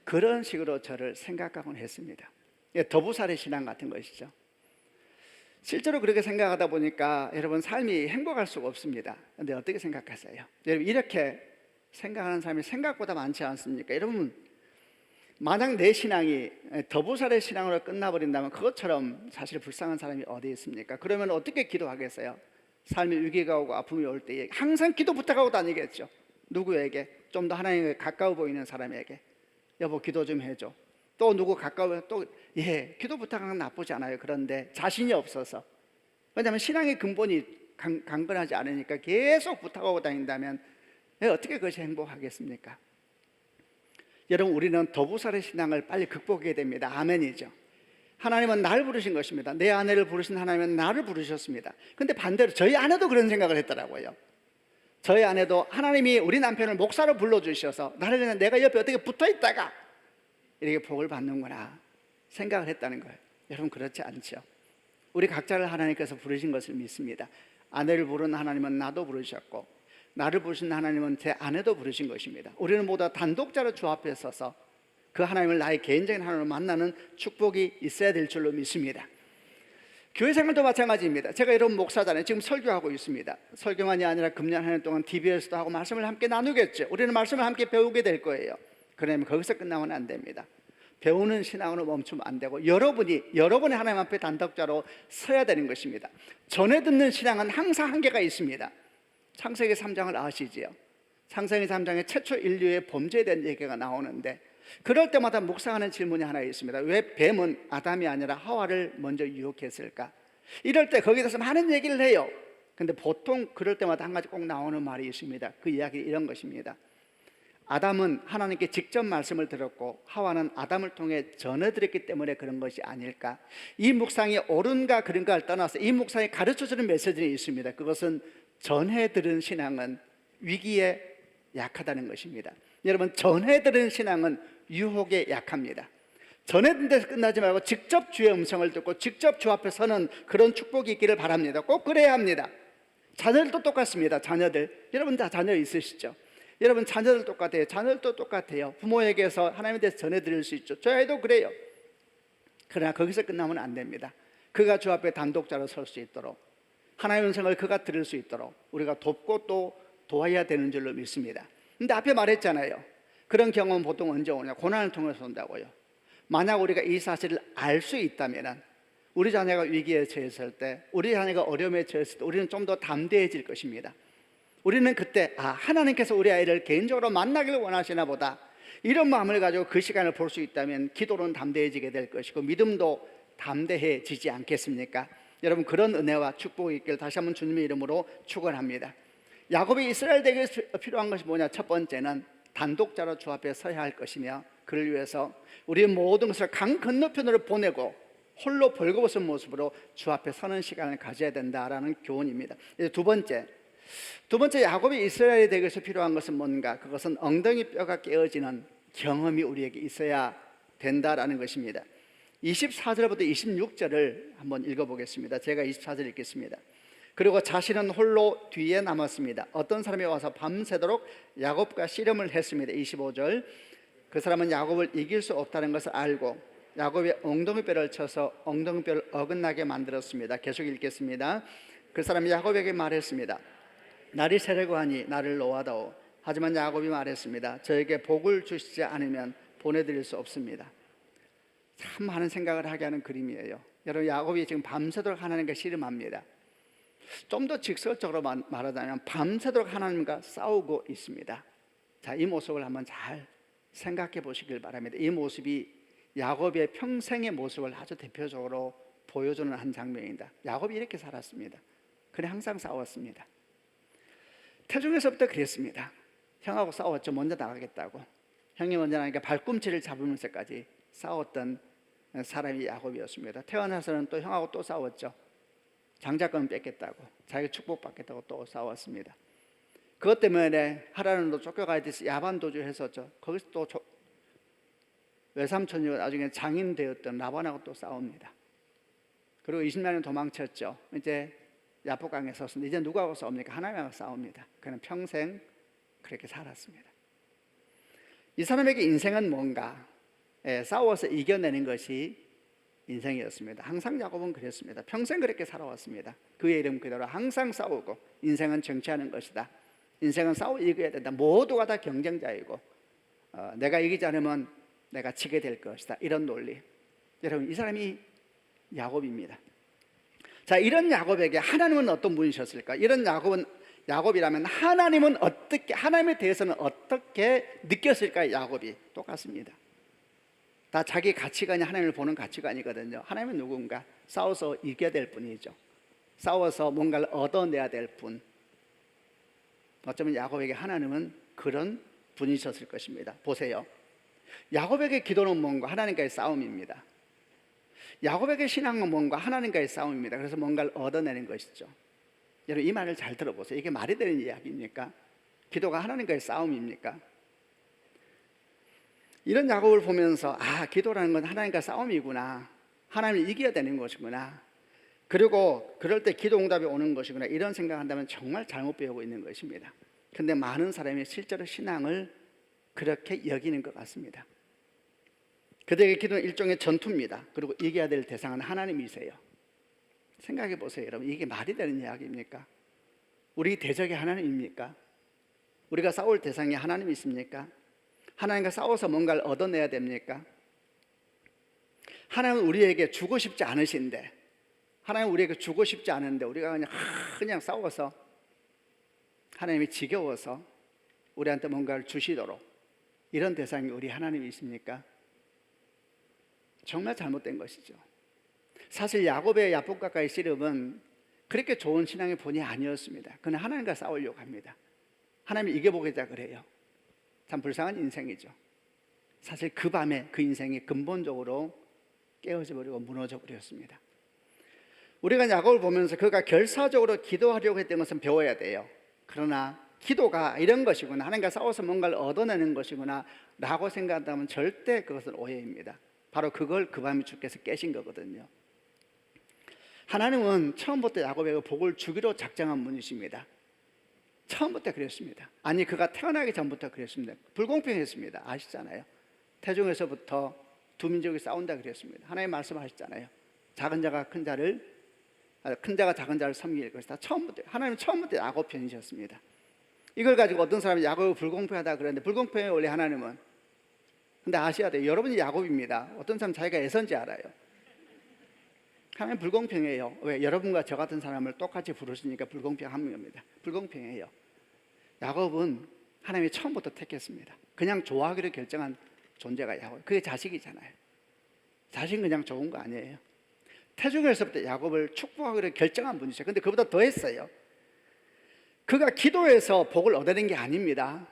그런 식으로 저를 생각하곤 했습니다. 더부살의 신앙 같은 것이죠. 실제로 그렇게 생각하다 보니까 여러분 삶이 행복할 수가 없습니다. 그런데 어떻게 생각하세요? 여러분 이렇게 생각하는 사람이 생각보다 많지 않습니까? 여러분 만약 내 신앙이 더부살의 신앙으로 끝나버린다면 그것처럼 사실 불쌍한 사람이 어디 있습니까? 그러면 어떻게 기도하겠어요? 삶의 위기가 오고 아픔이 올 때에 항상 기도 부탁하고 다니겠죠. 누구에게? 좀 더 하나님께 가까워 보이는 사람에게 여보 기도 좀 해줘. 또 누구 가까워 또 기도 부탁하는 건 나쁘지 않아요. 그런데 자신이 없어서, 왜냐하면 신앙의 근본이 강건하지 않으니까 계속 부탁하고 다닌다면 어떻게 그것이 행복하겠습니까? 여러분 우리는 더부살의 신앙을 빨리 극복해야 됩니다. 아멘이죠. 하나님은 나를 부르신 것입니다. 내 아내를 부르신 하나님은 나를 부르셨습니다. 근데 반대로 저희 아내도 그런 생각을 했더라고요. 저희 아내도 하나님이 우리 남편을 목사로 불러주셔서 나를 그냥 내가 옆에 어떻게 붙어있다가 이렇게 복을 받는구나 생각을 했다는 거예요. 여러분 그렇지 않죠. 우리 각자를 하나님께서 부르신 것을 믿습니다. 아내를 부른 하나님은 나도 부르셨고 나를 부르신 하나님은 제 아내도 부르신 것입니다. 우리는 모두 단독자로 주 앞에 서서 그 하나님을 나의 개인적인 하나님을 만나는 축복이 있어야 될 줄로 믿습니다. 교회 생활도 마찬가지입니다. 제가 이런 목사잖아요. 지금 설교하고 있습니다. 설교만이 아니라 금년 한 해 동안 TV에서도 하고 말씀을 함께 나누겠죠. 우리는 말씀을 함께 배우게 될 거예요. 그러면 거기서 끝나면 안 됩니다. 배우는 신앙으로 멈추면 안 되고 여러분이 하나님 앞에 단독자로 서야 되는 것입니다. 전에 듣는 신앙은 항상 한계가 있습니다. 창세기 3장을 아시지요? 창세기 3장에 최초 인류의 범죄에 대한 얘기가 나오는데 그럴 때마다 묵상하는 질문이 하나 있습니다. 왜 뱀은 아담이 아니라 하와를 먼저 유혹했을까? 이럴 때 거기에 대해서 많은 얘기를 해요. 근데 보통 그럴 때마다 한 가지 꼭 나오는 말이 있습니다. 그 이야기는 이런 것입니다. 아담은 하나님께 직접 말씀을 들었고 하와는 아담을 통해 전해드렸기 때문에 그런 것이 아닐까? 이 묵상이 옳은가 그른가를 떠나서 이 묵상이 가르쳐주는 메시지는 있습니다. 그것은 전해들은 신앙은 위기에 약하다는 것입니다. 여러분 전해들은 신앙은 유혹에 약합니다. 전해든 데서 끝나지 말고 직접 주의 음성을 듣고 직접 주 앞에 서는 그런 축복이 있기를 바랍니다. 꼭 그래야 합니다. 자녀들도 똑같습니다. 자녀들 여러분 다 자녀 있으시죠? 여러분 자녀들 똑같아요. 자녀들도 똑같아요. 부모에게서 하나님에 대해서 전해드릴 수 있죠. 저희 아이도 그래요. 그러나 거기서 끝나면 안 됩니다. 그가 주 앞에 단독자로 설 수 있도록 하나님의 음성을 그가 들을 수 있도록 우리가 돕고 또 도와야 되는 줄로 믿습니다. 근데 앞에 말했잖아요. 그런 경험은 보통 언제 오냐? 고난을 통해서 온다고요. 만약 우리가 이 사실을 알 수 있다면 우리 자녀가 위기에 처했을 때, 우리 자녀가 어려움에 처했을 때 우리는 좀 더 담대해질 것입니다. 우리는 그때 하나님께서 우리 아이를 개인적으로 만나기를 원하시나 보다 이런 마음을 가지고 그 시간을 볼 수 있다면 기도는 담대해지게 될 것이고 믿음도 담대해지지 않겠습니까? 여러분 그런 은혜와 축복이 있길 다시 한번 주님의 이름으로 축원합니다. 야곱이 이스라엘에게 필요한 것이 뭐냐? 첫 번째는 단독자로 주 앞에 서야 할 것이며 그를 위해서 우리의 모든 것을 강 건너편으로 보내고 홀로 벌거벗은 모습으로 주 앞에 서는 시간을 가져야 된다라는 교훈입니다. 이제 두 번째 야곱이 이스라엘에게 필요한 것은 뭔가? 그것은 엉덩이 뼈가 깨어지는 경험이 우리에게 있어야 된다라는 것입니다. 24절부터 26절을 한번 읽어보겠습니다. 제가 24절 읽겠습니다. 그리고 자신은 홀로 뒤에 남았습니다. 어떤 사람이 와서 밤새도록 야곱과 씨름을 했습니다. 25절 그 사람은 야곱을 이길 수 없다는 것을 알고 야곱의 엉덩이뼈를 쳐서 엉덩이뼈를 어긋나게 만들었습니다. 계속 읽겠습니다. 그 사람이 야곱에게 말했습니다. 날이 새려고 하니 나를 놓아다오. 하지만 야곱이 말했습니다. 저에게 복을 주시지 않으면 보내드릴 수 없습니다. 참 많은 생각을 하게 하는 그림이에요. 여러분 야곱이 지금 밤새도록 하나님과 씨름합니다. 좀 더 직설적으로 말하자면 밤새도록 하나님과 싸우고 있습니다. 자, 이 모습을 한번 잘 생각해 보시길 바랍니다. 이 모습이 야곱의 평생의 모습을 아주 대표적으로 보여주는 한 장면입니다. 야곱이 이렇게 살았습니다. 그래 항상 싸웠습니다. 태중에서부터 그랬습니다. 형하고 싸웠죠. 먼저 나가겠다고. 형이 먼저 나가니까 발꿈치를 잡으면서까지 싸웠던 사람이 야곱이었습니다. 태어나서는 또 형하고 또 싸웠죠. 장자권을 뺏겠다고, 자기가 축복받겠다고 또 싸웠습니다. 그것 때문에 하라는도 쫓겨가야 돼서 야반도주 했었죠. 거기서 또 외삼촌이 나중에 장인 되었던 라반하고 또 싸웁니다. 그리고 20년을 도망쳤죠. 이제 야복강에 섰습니다. 이제 누구하고 싸웁니까? 하나님하고 싸웁니다. 그는 평생 그렇게 살았습니다. 이 사람에게 인생은 뭔가? 싸워서 이겨내는 것이 인생이었습니다. 항상 야곱은 그랬습니다. 평생 그렇게 살아왔습니다. 그의 이름 그대로 항상 싸우고, 인생은 정치하는 것이다. 인생은 싸워 이겨야 된다. 모두가 다 경쟁자이고 내가 이기지 않으면 내가 지게 될 것이다. 이런 논리. 여러분, 이 사람이 야곱입니다. 자, 이런 야곱에게 하나님은 어떤 분이셨을까? 이런 야곱이라면 하나님에 대해서는 어떻게 느꼈을까? 야곱이 똑같습니다. 다 자기 가치관이 하나님을 보는 가치관이거든요. 하나님은 누군가? 싸워서 이겨야 될 분이죠. 싸워서 뭔가를 얻어내야 될 분. 어쩌면 야곱에게 하나님은 그런 분이셨을 것입니다. 보세요. 야곱에게 기도는 뭔가? 하나님과의 싸움입니다. 야곱에게 신앙은 뭔가? 하나님과의 싸움입니다. 그래서 뭔가를 얻어내는 것이죠. 여러분, 이 말을 잘 들어보세요. 이게 말이 되는 이야기입니까? 기도가 하나님과의 싸움입니까? 이런 야곱을 보면서 기도라는 건 하나님과 싸움이구나, 하나님을 이겨야 되는 것이구나, 그리고 그럴 때 기도 응답이 오는 것이구나, 이런 생각한다면 정말 잘못 배우고 있는 것입니다. 그런데 많은 사람이 실제로 신앙을 그렇게 여기는 것 같습니다. 그들에게 기도는 일종의 전투입니다. 그리고 이겨야 될 대상은 하나님이세요. 생각해 보세요. 여러분, 이게 말이 되는 이야기입니까? 우리 대적이 하나님입니까? 우리가 싸울 대상이 하나님이 있습니까? 하나님과 싸워서 뭔가를 얻어내야 됩니까? 하나님은 우리에게 주고 싶지 않으신데, 하나님은 우리에게 주고 싶지 않은데 우리가 그냥 싸워서 하나님이 지겨워서 우리한테 뭔가를 주시도록, 이런 대상이 우리 하나님이 있습니까? 정말 잘못된 것이죠. 사실 야곱의 야복 가까이 씨름은 그렇게 좋은 신앙의 본이 아니었습니다. 그는 하나님과 싸우려고 합니다. 하나님이 이겨보겠다 그래요. 참 불쌍한 인생이죠. 사실 그 밤에 그 인생이 근본적으로 깨어져 버리고 무너져 버렸습니다. 우리가 야곱을 보면서 그가 결사적으로 기도하려고 했던 것은 배워야 돼요. 그러나 기도가 이런 것이구나, 하나님과 싸워서 뭔가를 얻어내는 것이구나 라고 생각한다면 절대 그것은 오해입니다. 바로 그걸 그 밤에 주께서 깨신 거거든요. 하나님은 처음부터 야곱에게 복을 주기로 작정한 분이십니다. 처음부터 그랬습니다. 아니, 그가 태어나기 전부터 그랬습니다. 불공평했습니다. 아시잖아요. 태중에서부터 두 민족이 싸운다 그랬습니다. 하나님 말씀하셨잖아요. 큰 자가 작은 자를 섬길 것이다. 하나님은 처음부터 야곱 편이셨습니다. 이걸 가지고 어떤 사람이 야곱이 불공평하다 그랬는데, 불공평해요 원래 하나님은. 근데 아셔야 돼요. 여러분이 야곱입니다. 어떤 사람 자기가 애선지 알아요. 하나님 불공평해요. 왜? 여러분과 저 같은 사람을 똑같이 부르시니까 불공평한 겁니다. 불공평해요. 야곱은 하나님이 처음부터 택했습니다. 그냥 좋아하기로 결정한 존재가 야곱. 그게 자식이잖아요. 자식은 그냥 좋은 거 아니에요. 태중에서부터 야곱을 축복하기로 결정한 분이죠. 근데 그보다 더 했어요. 그가 기도해서 복을 얻어낸 게 아닙니다.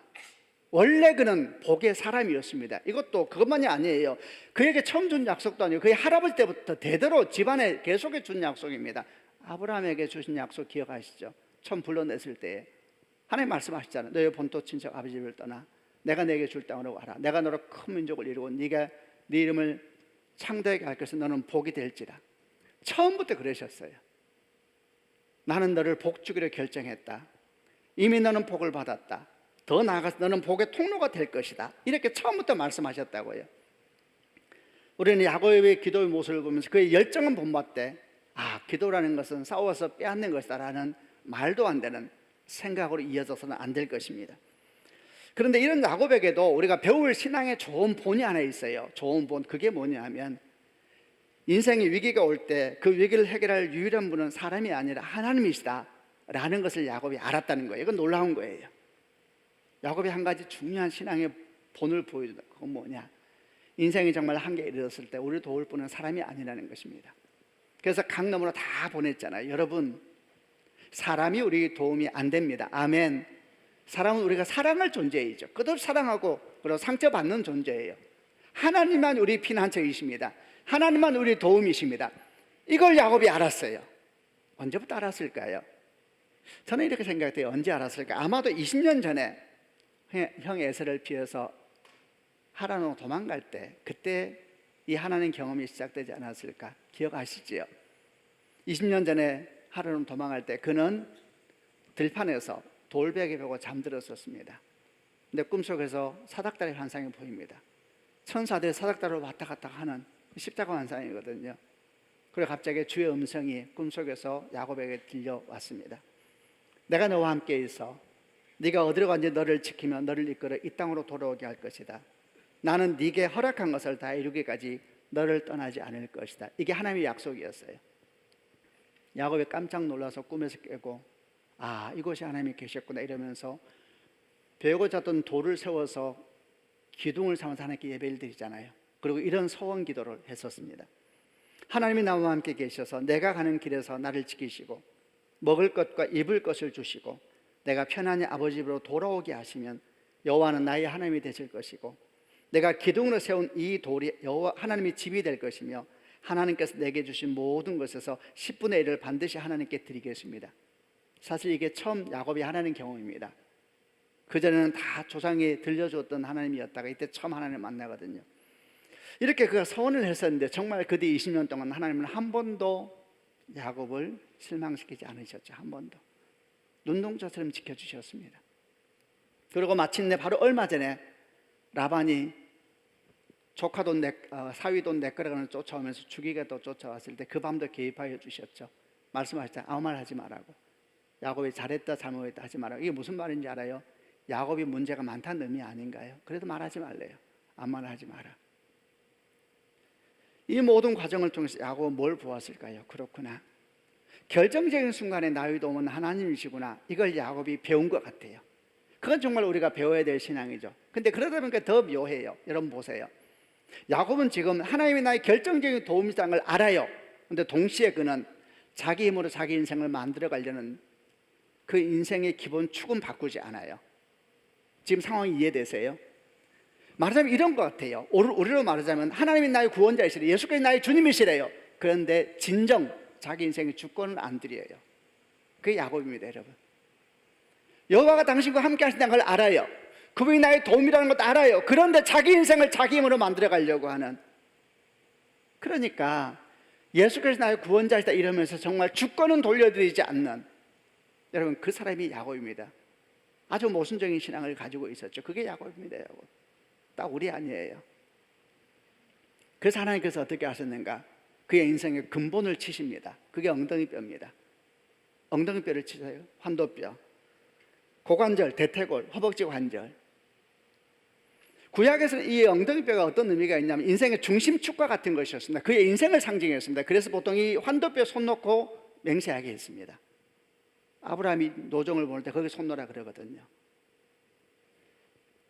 원래 그는 복의 사람이었습니다. 이것도 그것만이 아니에요. 그에게 처음 준 약속도 아니고 그의 할아버지 때부터 대대로 집안에 계속해 준 약속입니다. 아브라함에게 주신 약속 기억하시죠? 처음 불러냈을 때 하나님 말씀하셨잖아요. 너의 본토 친척 아버지 집을 떠나 내가 내게 줄 땅으로 와라. 내가 너로 큰 민족을 이루고 네가 네 이름을 창대하게 할 것은 너는 복이 될지라. 처음부터 그러셨어요. 나는 너를 복 주기로 결정했다. 이미 너는 복을 받았다. 더 나아가서 너는 복의 통로가 될 것이다. 이렇게 처음부터 말씀하셨다고요. 우리는 야곱의 기도의 모습을 보면서 그의 열정은 본받되 기도라는 것은 싸워서 빼앗는 것이다 라는 말도 안 되는 생각으로 이어져서는 안 될 것입니다. 그런데 이런 야곱에게도 우리가 배울 신앙의 좋은 본이 하나 있어요. 좋은 본, 그게 뭐냐 하면 인생의 위기가 올 때 그 위기를 해결할 유일한 분은 사람이 아니라 하나님이시다 라는 것을 야곱이 알았다는 거예요. 이건 놀라운 거예요. 야곱이 한 가지 중요한 신앙의 본을 보여준다. 그건 뭐냐? 인생이 정말 한계에 이르렀을 때 우리를 도울 분은 사람이 아니라는 것입니다. 그래서 강 너머로 다 보냈잖아요. 여러분, 사람이 우리 도움이 안 됩니다. 아멘. 사람은 우리가 사랑할 존재이죠. 그들 사랑하고 그리고 상처받는 존재예요. 하나님만 우리 피난처이십니다. 하나님만 우리 도움이십니다. 이걸 야곱이 알았어요. 언제부터 알았을까요? 저는 이렇게 생각해요. 언제 알았을까? 아마도 20년 전에 형 에서를 피해서 하란으로 도망갈 때, 그때 이 하나님 경험이 시작되지 않았을까? 기억하시지요? 20년 전에 하란으로 도망갈 때 그는 들판에서 돌베개 베고 잠들었었습니다. 근데 꿈속에서 사닥다리 환상이 보입니다. 천사들이 사닥다리로 왔다 갔다 하는 십자가 환상이거든요. 그리고 갑자기 주의 음성이 꿈속에서 야곱에게 들려왔습니다. 내가 너와 함께 있어 네가 어디로 간지 너를 지키며 너를 이끌어 이 땅으로 돌아오게 할 것이다. 나는 네게 허락한 것을 다 이루기까지 너를 떠나지 않을 것이다. 이게 하나님의 약속이었어요. 야곱이 깜짝 놀라서 꿈에서 깨고 아, 이곳이 하나님이 계셨구나 이러면서 배우고 잤던 돌을 세워서 기둥을 삼아서 하나님께 예배를 드리잖아요. 그리고 이런 소원 기도를 했었습니다. 하나님이 나와 함께 계셔서 내가 가는 길에서 나를 지키시고 먹을 것과 입을 것을 주시고 내가 편안히 아버지 집으로 돌아오게 하시면 여호와는 나의 하나님이 되실 것이고 내가 기둥으로 세운 이 돌이 여호와 하나님의 집이 될 것이며 하나님께서 내게 주신 모든 것에서 10분의 1을 반드시 하나님께 드리겠습니다. 사실 이게 처음 야곱이 하나님 경험입니다. 그전에는 다 조상이 들려줬던 하나님이었다가 이때 처음 하나님을 만나거든요. 이렇게 그가 소원을 했었는데 정말 그 뒤 20년 동안 하나님은 한 번도 야곱을 실망시키지 않으셨죠. 한 번도. 눈동자처럼 지켜주셨습니다. 그리고 마침내 바로 얼마 전에 라반이 조카 돈 사위 돈 내끌어가는 쫓아오면서 죽이게도 쫓아왔을 때 그 밤도 개입하여 주셨죠. 말씀하셨죠. 아무 말 하지 말라고. 야곱이 잘했다 잘못했다 하지 말라고. 이게 무슨 말인지 알아요? 야곱이 문제가 많다는 의미 아닌가요? 그래도 말하지 말래요. 아무 말 하지 마라. 이 모든 과정을 통해서 야곱은 뭘 보았을까요? 그렇구나. 결정적인 순간에 나의 도움은 하나님이시구나. 이걸 야곱이 배운 것 같아요. 그건 정말 우리가 배워야 될 신앙이죠. 근데 그러다 보니까 더 묘해요. 여러분 보세요. 야곱은 지금 하나님이 나의 결정적인 도움이라는 걸 알아요. 근데 동시에 그는 자기 힘으로 자기 인생을 만들어 가려는 그 인생의 기본 축은 바꾸지 않아요. 지금 상황이 이해되세요? 말하자면 이런 것 같아요. 우리로 말하자면 하나님이 나의 구원자이시래요. 예수께서 나의 주님이시래요. 그런데 진정 자기 인생의 주권을 안 드려요. 그게 야곱입니다, 여러분. 여호와가 당신과 함께 하신다는 걸 알아요. 그분이 나의 도움이라는 것도 알아요. 그런데 자기 인생을 자기 힘으로 만들어 가려고 하는. 그러니까 예수께서 나의 구원자이시다 이러면서 정말 주권은 돌려드리지 않는, 여러분 그 사람이 야곱입니다. 아주 모순적인 신앙을 가지고 있었죠. 그게 야곱입니다. 야곱. 딱 우리 아니에요. 그래서 하나님께서 어떻게 하셨는가? 그의 인생의 근본을 치십니다. 그게 엉덩이뼈입니다. 엉덩이뼈를 치세요. 환도뼈, 고관절, 대퇴골, 허벅지 관절. 구약에서는 이 엉덩이뼈가 어떤 의미가 있냐면 인생의 중심축과 같은 것이었습니다. 그의 인생을 상징했습니다. 그래서 보통 이 환도뼈 손 놓고 맹세하게 했습니다. 아브라함이 노정을 보낼 때 거기 손 놓으라 그러거든요.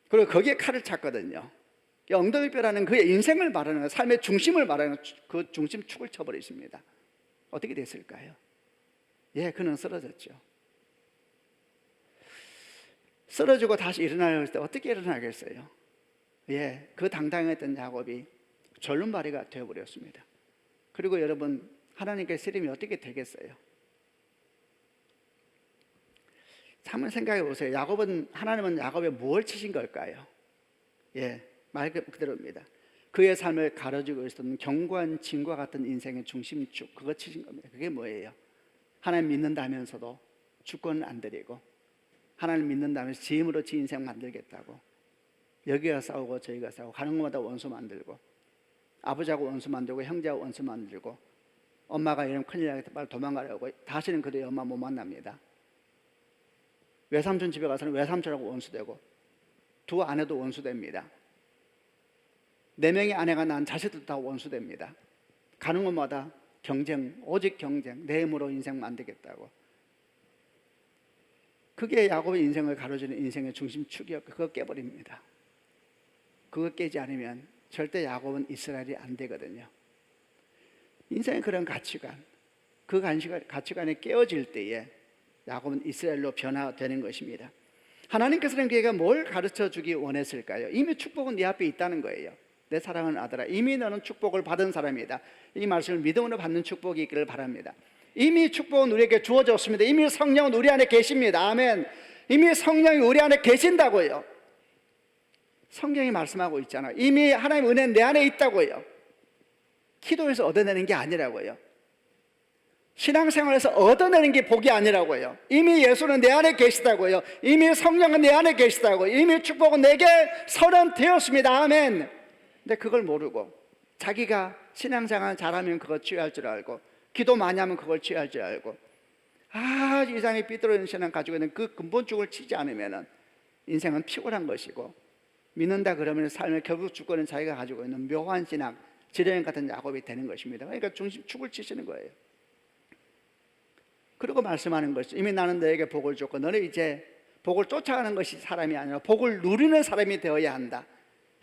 그리고 거기에 칼을 찼거든요. 엉덩이뼈라는 그의 인생을 말하는 것, 삶의 중심을 말하는 그 중심축을 쳐버리십니다. 어떻게 됐을까요? 예, 그는 쓰러졌죠. 쓰러지고 다시 일어나려고 했을 때 어떻게 일어나겠어요? 예, 그 당당했던 야곱이 절름발이가 되어버렸습니다. 그리고 여러분, 하나님께 쓰림이 어떻게 되겠어요? 한번 생각해 보세요. 하나님은 야곱에 뭘 치신 걸까요? 예, 말 그대로입니다. 그의 삶을 가로지고 있었던 견고한 진과 같은 인생의 중심축, 그거 치신 겁니다. 그게 뭐예요? 하나님 믿는다면서도 주권을 안 드리고, 하나님 믿는다면서 지 힘으로 지 인생 만들겠다고, 여기가 싸우고 저기가 싸우고 가는 곳마다 원수 만들고, 아버지하고 원수 만들고 형제하고 원수 만들고, 엄마가 이러면 큰일 나겠다 빨리 도망가려고, 다시는 그들의 엄마 못 만납니다. 외삼촌 집에 가서는 외삼촌하고 원수되고, 두 아내도 원수됩니다. 4명의 아내가 낳은 자식들도 다 원수됩니다. 가는 곳마다 경쟁, 오직 경쟁, 내 힘으로 인생 만들겠다고. 그게 야곱의 인생을 가로지는 인생의 중심축이었고, 그거 깨버립니다. 그거 깨지 않으면 절대 야곱은 이스라엘이 안 되거든요. 인생의 그런 가치관, 그 가치관이 깨어질 때에 야곱은 이스라엘로 변화되는 것입니다. 하나님께서는 그에게 뭘 가르쳐 주기 원했을까요? 이미 축복은 네 앞에 있다는 거예요. 내 사랑하는 아들아, 이미 너는 축복을 받은 사람이다. 이 말씀을 믿음으로 받는 축복이 있기를 바랍니다. 이미 축복은 우리에게 주어졌습니다. 이미 성령은 우리 안에 계십니다. 아멘. 이미 성령이 우리 안에 계신다고요. 성경이 말씀하고 있잖아요. 이미 하나님의 은혜는 내 안에 있다고요. 기도에서 얻어내는 게 아니라고요. 신앙생활에서 얻어내는 게 복이 아니라고요. 이미 예수는 내 안에 계시다고요. 이미 성령은 내 안에 계시다고요. 이미 축복은 내게 선언되었습니다. 아멘. 근데 그걸 모르고 자기가 신앙생활 잘하면 그거 취할 줄 알고, 기도 많이 하면 그걸 취할 줄 알고, 이상이 삐뚤어진 신앙 가지고 있는 그 근본적을 치지 않으면 인생은 피곤한 것이고, 믿는다 그러면 삶을 결국 주권은 자기가 가지고 있는 묘한 신앙, 지뢰인 같은 야곱이 되는 것입니다. 그러니까 축을 치시는 거예요. 그리고 말씀하는 것이, 이미 나는 너에게 복을 줬고 너는 이제 복을 쫓아가는 것이 사람이 아니라 복을 누리는 사람이 되어야 한다.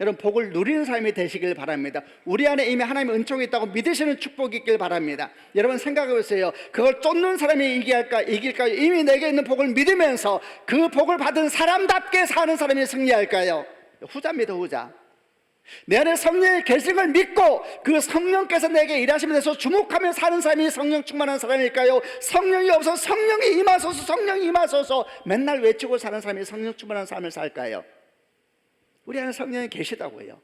여러분, 복을 누리는 사람이 되시길 바랍니다. 우리 안에 이미 하나님의 은총이 있다고 믿으시는 축복이 있길 바랍니다. 여러분 생각해 보세요. 그걸 쫓는 사람이 이길까요? 이미 내게 있는 복을 믿으면서 그 복을 받은 사람답게 사는 사람이 승리할까요? 후자입니다. 후자. 내 안에 성령의 계승을 믿고 그 성령께서 내게 일하시면서 주목하며 사는 사람이 성령 충만한 사람일까요? 성령이 없어서 성령이 임하소서, 성령이 임하소서 맨날 외치고 사는 사람이 성령 충만한 삶을 살까요? 우리 안에 성령이 계시다고요.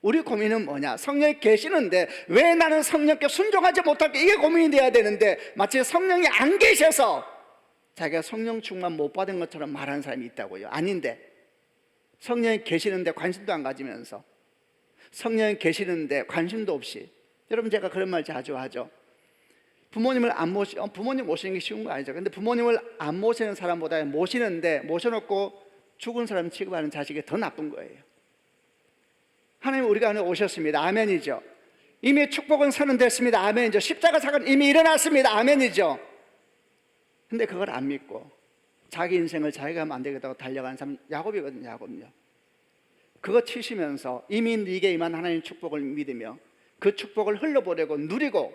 우리 고민은 뭐냐? 성령이 계시는데 왜 나는 성령께 순종하지 못할까? 이게 고민이 돼야 되는데, 마치 성령이 안 계셔서 자기가 성령 충만 못 받은 것처럼 말하는 사람이 있다고요. 아닌데, 성령이 계시는데 관심도 안 가지면서, 성령이 계시는데 관심도 없이, 여러분 제가 그런 말 자주 하죠. 부모님 모시는 게 쉬운 거 아니죠. 근데 부모님을 안 모시는 사람보다 모시는데 모셔놓고 죽은 사람 취급하는 자식이 더 나쁜 거예요. 하나님 우리가 안에 오셨습니다. 아멘이죠. 이미 축복은 선언됐습니다. 아멘이죠. 십자가 사건 이미 일어났습니다. 아멘이죠. 근데 그걸 안 믿고 자기 인생을 자기가 만들겠다고 달려가는 사람은 야곱이거든요. 야곱요. 그거 치시면서 이미 네게 임한 하나님의 축복을 믿으며 그 축복을 흘려보내고 누리고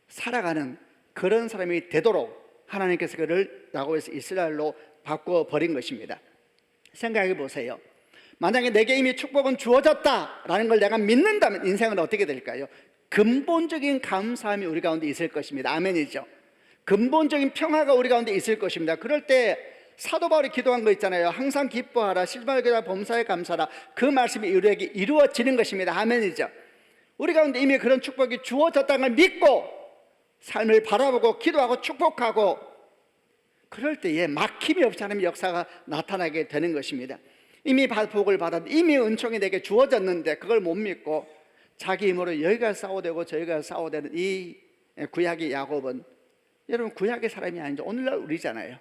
살아가는 그런 사람이 되도록 하나님께서 그를 야곱에서 이스라엘로 바꿔버린 것입니다. 생각해 보세요. 만약에 내게 이미 축복은 주어졌다라는 걸 내가 믿는다면 인생은 어떻게 될까요? 근본적인 감사함이 우리 가운데 있을 것입니다. 아멘이죠. 근본적인 평화가 우리 가운데 있을 것입니다. 그럴 때 사도 바울이 기도한 거 있잖아요. 항상 기뻐하라, 실망하라, 범사에 감사하라. 그 말씀이 우리에게 이루어지는 것입니다. 아멘이죠. 우리 가운데 이미 그런 축복이 주어졌다는 걸 믿고 삶을 바라보고 기도하고 축복하고, 그럴 때에 막힘이 없이 하나님의 역사가 나타나게 되는 것입니다. 이미 복을 받았는데, 이미 은총이 내게 주어졌는데 그걸 못 믿고 자기 힘으로 여기가 싸워대고 저기가 싸워대는 이 구약의 야곱은, 여러분 구약의 사람이 아니죠. 오늘날 우리잖아요.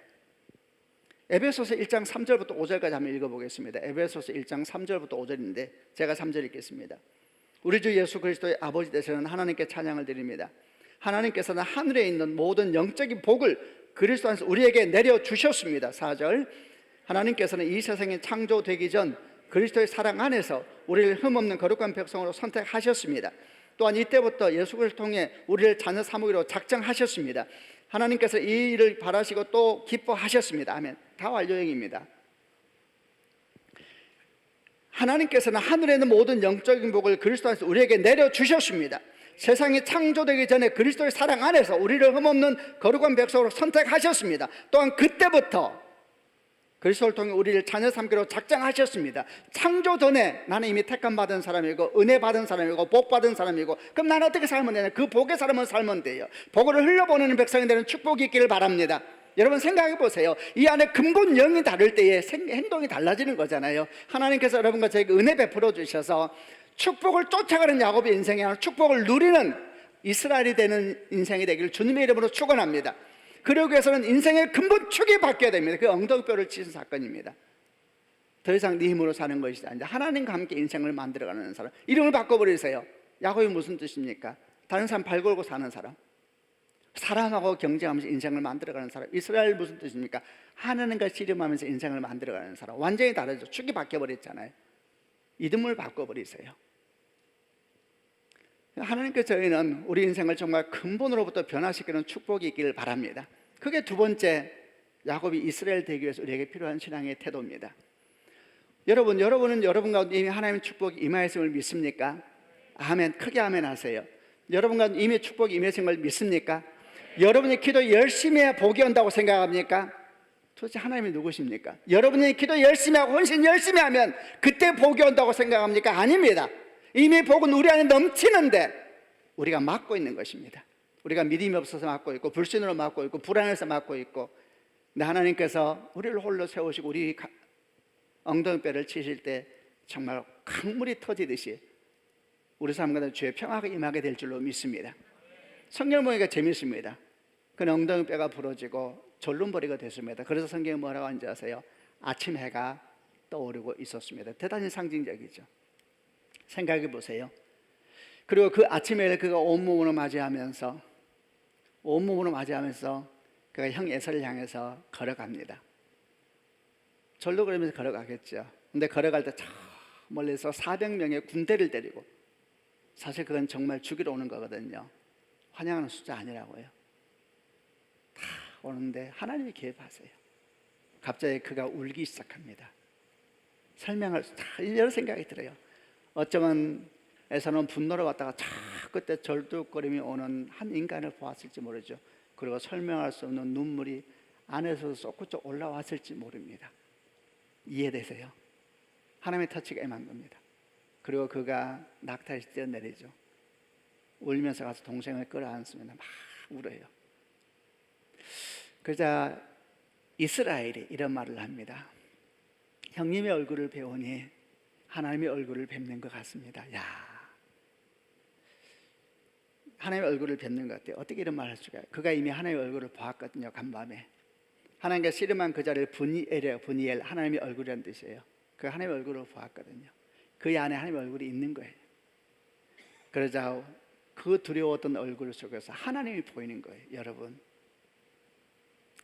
에베소서 1장 3절부터 5절까지 한번 읽어보겠습니다. 에베소서 1장 3절부터 5절인데 제가 3절 읽겠습니다. 우리 주 예수 그리스도의 아버지 되시는 하나님께 찬양을 드립니다. 하나님께서는 하늘에 있는 모든 영적인 복을 그리스도 안에서 우리에게 내려주셨습니다. 4절, 하나님께서는 이 세상이 창조되기 전 그리스도의 사랑 안에서 우리를 흠없는 거룩한 백성으로 선택하셨습니다. 또한 이때부터 예수 그리스도를 통해 우리를 자녀 삼으기로 작정하셨습니다. 하나님께서 이 일을 바라시고 또 기뻐하셨습니다. 아멘. 다 완료형입니다. 하나님께서는 하늘에 있는 모든 영적인 복을 그리스도 안에서 우리에게 내려주셨습니다. 세상이 창조되기 전에 그리스도의 사랑 안에서 우리를 흠없는 거룩한 백성으로 선택하셨습니다. 또한 그때부터 그리스도를 통해 우리를 자녀 삼기로 작정하셨습니다. 창조 전에 나는 이미 택함 받은 사람이고 은혜 받은 사람이고 복 받은 사람이고, 그럼 나는 어떻게 살면 되냐? 그 복의 사람은 살면 돼요. 복을 흘려보내는 백성이 되는 축복이 있기를 바랍니다. 여러분 생각해 보세요. 이 안에 근본 영이 다를 때에 행동이 달라지는 거잖아요. 하나님께서 여러분과 저에게 은혜 베풀어 주셔서 축복을 쫓아가는 야곱의 인생이 아니라 축복을 누리는 이스라엘이 되는 인생이 되기를 주님의 이름으로 축원합니다. 그러기 위해서는 인생의 근본 축이 바뀌어야 됩니다. 그 엉덩이뼈를 치는 사건입니다. 더 이상 네 힘으로 사는 것이 아니라 하나님과 함께 인생을 만들어가는 사람. 이름을 바꿔버리세요. 야곱이 무슨 뜻입니까? 다른 사람 발 걸고 사는 사람, 사람하고 경쟁하면서 인생을 만들어가는 사람. 이스라엘 무슨 뜻입니까? 하나님과 씨름하면서 인생을 만들어가는 사람. 완전히 다르죠. 축이 바뀌어버렸잖아요. 이름을 바꿔버리세요. 하나님께서 저희는 우리 인생을 정말 근본으로부터 변화시키는 축복이 있기를 바랍니다. 그게 두 번째, 야곱이 이스라엘 되기 위해서 우리에게 필요한 신앙의 태도입니다. 여러분은 여러분 가운데 이미 하나님의 축복이 임하였음을 믿습니까? 아멘. 크게 아멘 하세요. 여러분 가운데 이미 축복이 임하였음을 믿습니까? 여러분이 기도 열심히 해야 복이 온다고 생각합니까? 도대체 하나님이 누구십니까? 여러분이 기도 열심히 하고 헌신 열심히 하면 그때 복이 온다고 생각합니까? 아닙니다. 이미 복은 우리 안에 넘치는데 우리가 막고 있는 것입니다. 우리가 믿음이 없어서 막고 있고, 불신으로 막고 있고, 불안해서 막고 있고. 근데 하나님께서 우리를 홀로 세우시고 우리 엉덩이뼈를 치실 때 정말 강물이 터지듯이 우리 삶 가운데 주의 평화가 임하게 될 줄로 믿습니다. 성경을 보니까 재밌습니다. 그 엉덩이뼈가 부러지고 졸름벌이가 됐습니다. 그래서 성경에 뭐라고 하는지 아세요? 아침 해가 떠오르고 있었습니다. 대단히 상징적이죠. 생각해 보세요. 그리고 그 아침에 그가 온몸으로 맞이하면서 그가 형 에서를 향해서 걸어갑니다. 절로 그러면서 걸어가겠죠. 근데 걸어갈 때 저 멀리서 400명의 군대를 데리고, 사실 그건 정말 죽이러 오는 거거든요. 환영하는 숫자 아니라고요. 다 오는데 하나님이 개입하세요. 갑자기 그가 울기 시작합니다. 설명할 여러 생각이 들어요. 어쩌면 에서는 분노로 왔다가 그때 절뚝거림이 오는 한 인간을 보았을지 모르죠. 그리고 설명할 수 없는 눈물이 안에서 쏟구쳐 올라왔을지 모릅니다. 이해되세요? 하나님의 터치가 임한 겁니다. 그리고 그가 낙타에서 뛰어내리죠. 울면서 가서 동생을 끌어안습니다. 막 울어요. 그러자 이스라엘이 이런 말을 합니다. 형님의 얼굴을 배우니 하나님의 얼굴을 뵙는 것 같습니다. 야, 하나님의 얼굴을 뵙는 것 같아요. 어떻게 이런 말을 할 수가? 그가 이미 하나님의 얼굴을 보았거든요. 간밤에 하나님과 씨름한 그 자리를 분이엘이에요. 분이엘, 하나님의 얼굴이라는 뜻이에요. 그 하나님의 얼굴을 보았거든요. 그 안에 하나님의 얼굴이 있는 거예요. 그러자 그 두려웠던 얼굴 속에서 하나님이 보이는 거예요. 여러분,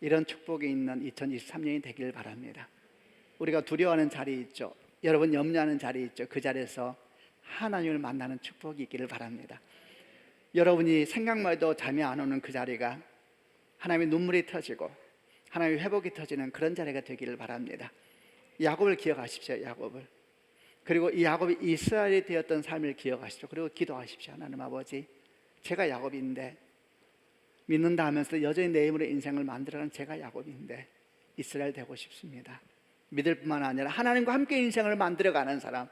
이런 축복이 있는 2023년이 되기를 바랍니다. 우리가 두려워하는 자리 있죠. 여러분 염려하는 자리 있죠. 그 자리에서 하나님을 만나는 축복이 있기를 바랍니다. 여러분이 생각만 해도 잠이 안 오는 그 자리가 하나님의 눈물이 터지고 하나님의 회복이 터지는 그런 자리가 되기를 바랍니다. 야곱을 기억하십시오. 야곱을. 그리고 이 야곱이 이스라엘이 되었던 삶을 기억하십시오. 그리고 기도하십시오. 하나님 아버지, 제가 야곱인데, 믿는다 하면서 여전히 내 힘으로 인생을 만들어가는 제가 야곱인데 이스라엘 되고 싶습니다. 믿을 뿐만 아니라 하나님과 함께 인생을 만들어가는 사람,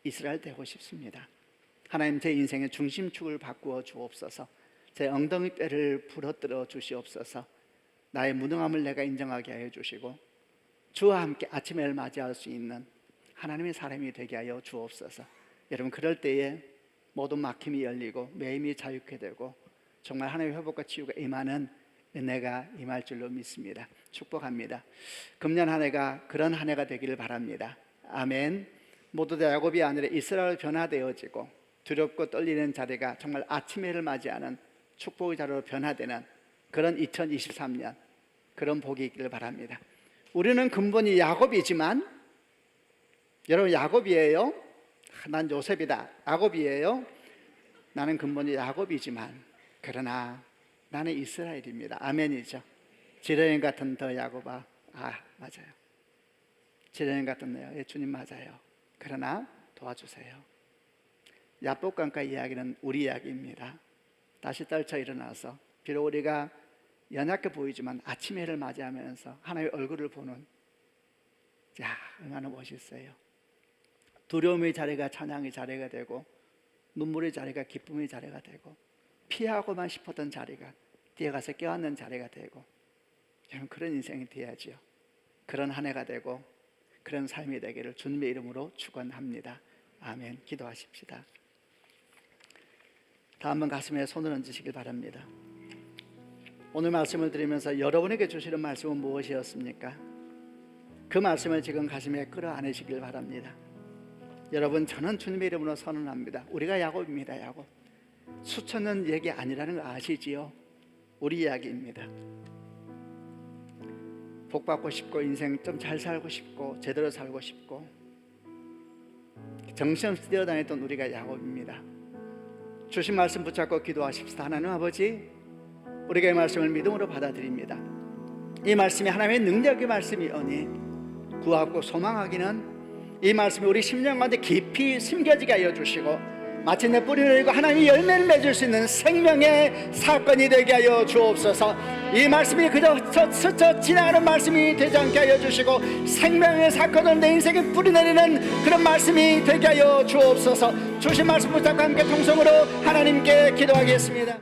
이스라엘 되고 싶습니다. 하나님, 제 인생의 중심축을 바꾸어 주옵소서. 제 엉덩이뼈를 부러뜨려 주시옵소서. 나의 무능함을 내가 인정하게 하여 주시고 주와 함께 아침을 맞이할 수 있는 하나님의 사람이 되게 하여 주옵소서. 여러분, 그럴 때에 모든 막힘이 열리고 매임이 자유케 되고 정말 하나님의 회복과 치유가 임하는 은혜가 임할 줄로 믿습니다. 축복합니다. 금년 한 해가 그런 한 해가 되기를 바랍니다. 아멘. 모두 다 야곱이 아니라 이스라엘 변화되어지고 두렵고 떨리는 자리가 정말 아침 해를 맞이하는 축복의 자리로 변화되는 그런 2023년, 그런 복이 있기를 바랍니다. 우리는 근본이 야곱이지만, 여러분 야곱이에요? 난 요셉이다. 야곱이에요? 나는 근본이 야곱이지만 그러나 나는 이스라엘입니다. 아멘이죠. 지레인 같은 더 야곱아. 맞아요. 지레인 같은 너요. 예, 주님 맞아요. 그러나 도와주세요. 야복강가 이야기는 우리 이야기입니다. 다시 떨쳐 일어나서 비록 우리가 연약해 보이지만 아침 해를 맞이하면서 하나님의 얼굴을 보는, 야, 얼마나 멋있어요. 두려움의 자리가 찬양의 자리가 되고 눈물의 자리가 기쁨의 자리가 되고 피하고만 싶었던 자리가 뛰어가서 껴안는 자리가 되고, 여러분 그런 인생이 돼야지요. 그런 한 해가 되고 그런 삶이 되기를 주님의 이름으로 축원합니다. 아멘. 기도하십시다. 다음은 가슴에 손을 얹으시길 바랍니다. 오늘 말씀을 드리면서 여러분에게 주시는 말씀은 무엇이었습니까? 그 말씀을 지금 가슴에 끌어안으시길 바랍니다. 여러분, 저는 주님의 이름으로 선언합니다. 우리가 야곱입니다. 야곱. 수천 년 얘기 아니라는 거 아시지요? 우리 이야기입니다. 복 받고 싶고 인생 좀 잘 살고 싶고 제대로 살고 싶고 정신없이 뛰어다녔던 우리가 야곱입니다. 주신 말씀 붙잡고 기도하십시다. 하나님 아버지, 우리가 이 말씀을 믿음으로 받아들입니다. 이 말씀이 하나님의 능력의 말씀이오니 구하고 소망하기는 이 말씀이 우리 심령 가운데 깊이 심겨지게 하여 주시고 마침내 뿌리를 내리고 하나님이 열매를 맺을 수 있는 생명의 사건이 되게 하여 주옵소서. 이 말씀이 그저 스쳐 지나가는 말씀이 되지 않게 하여 주시고 생명의 사건을 내 인생에 뿌리내리는 그런 말씀이 되게 하여 주옵소서. 주신 말씀 붙잡고 함께 통성으로 하나님께 기도하겠습니다.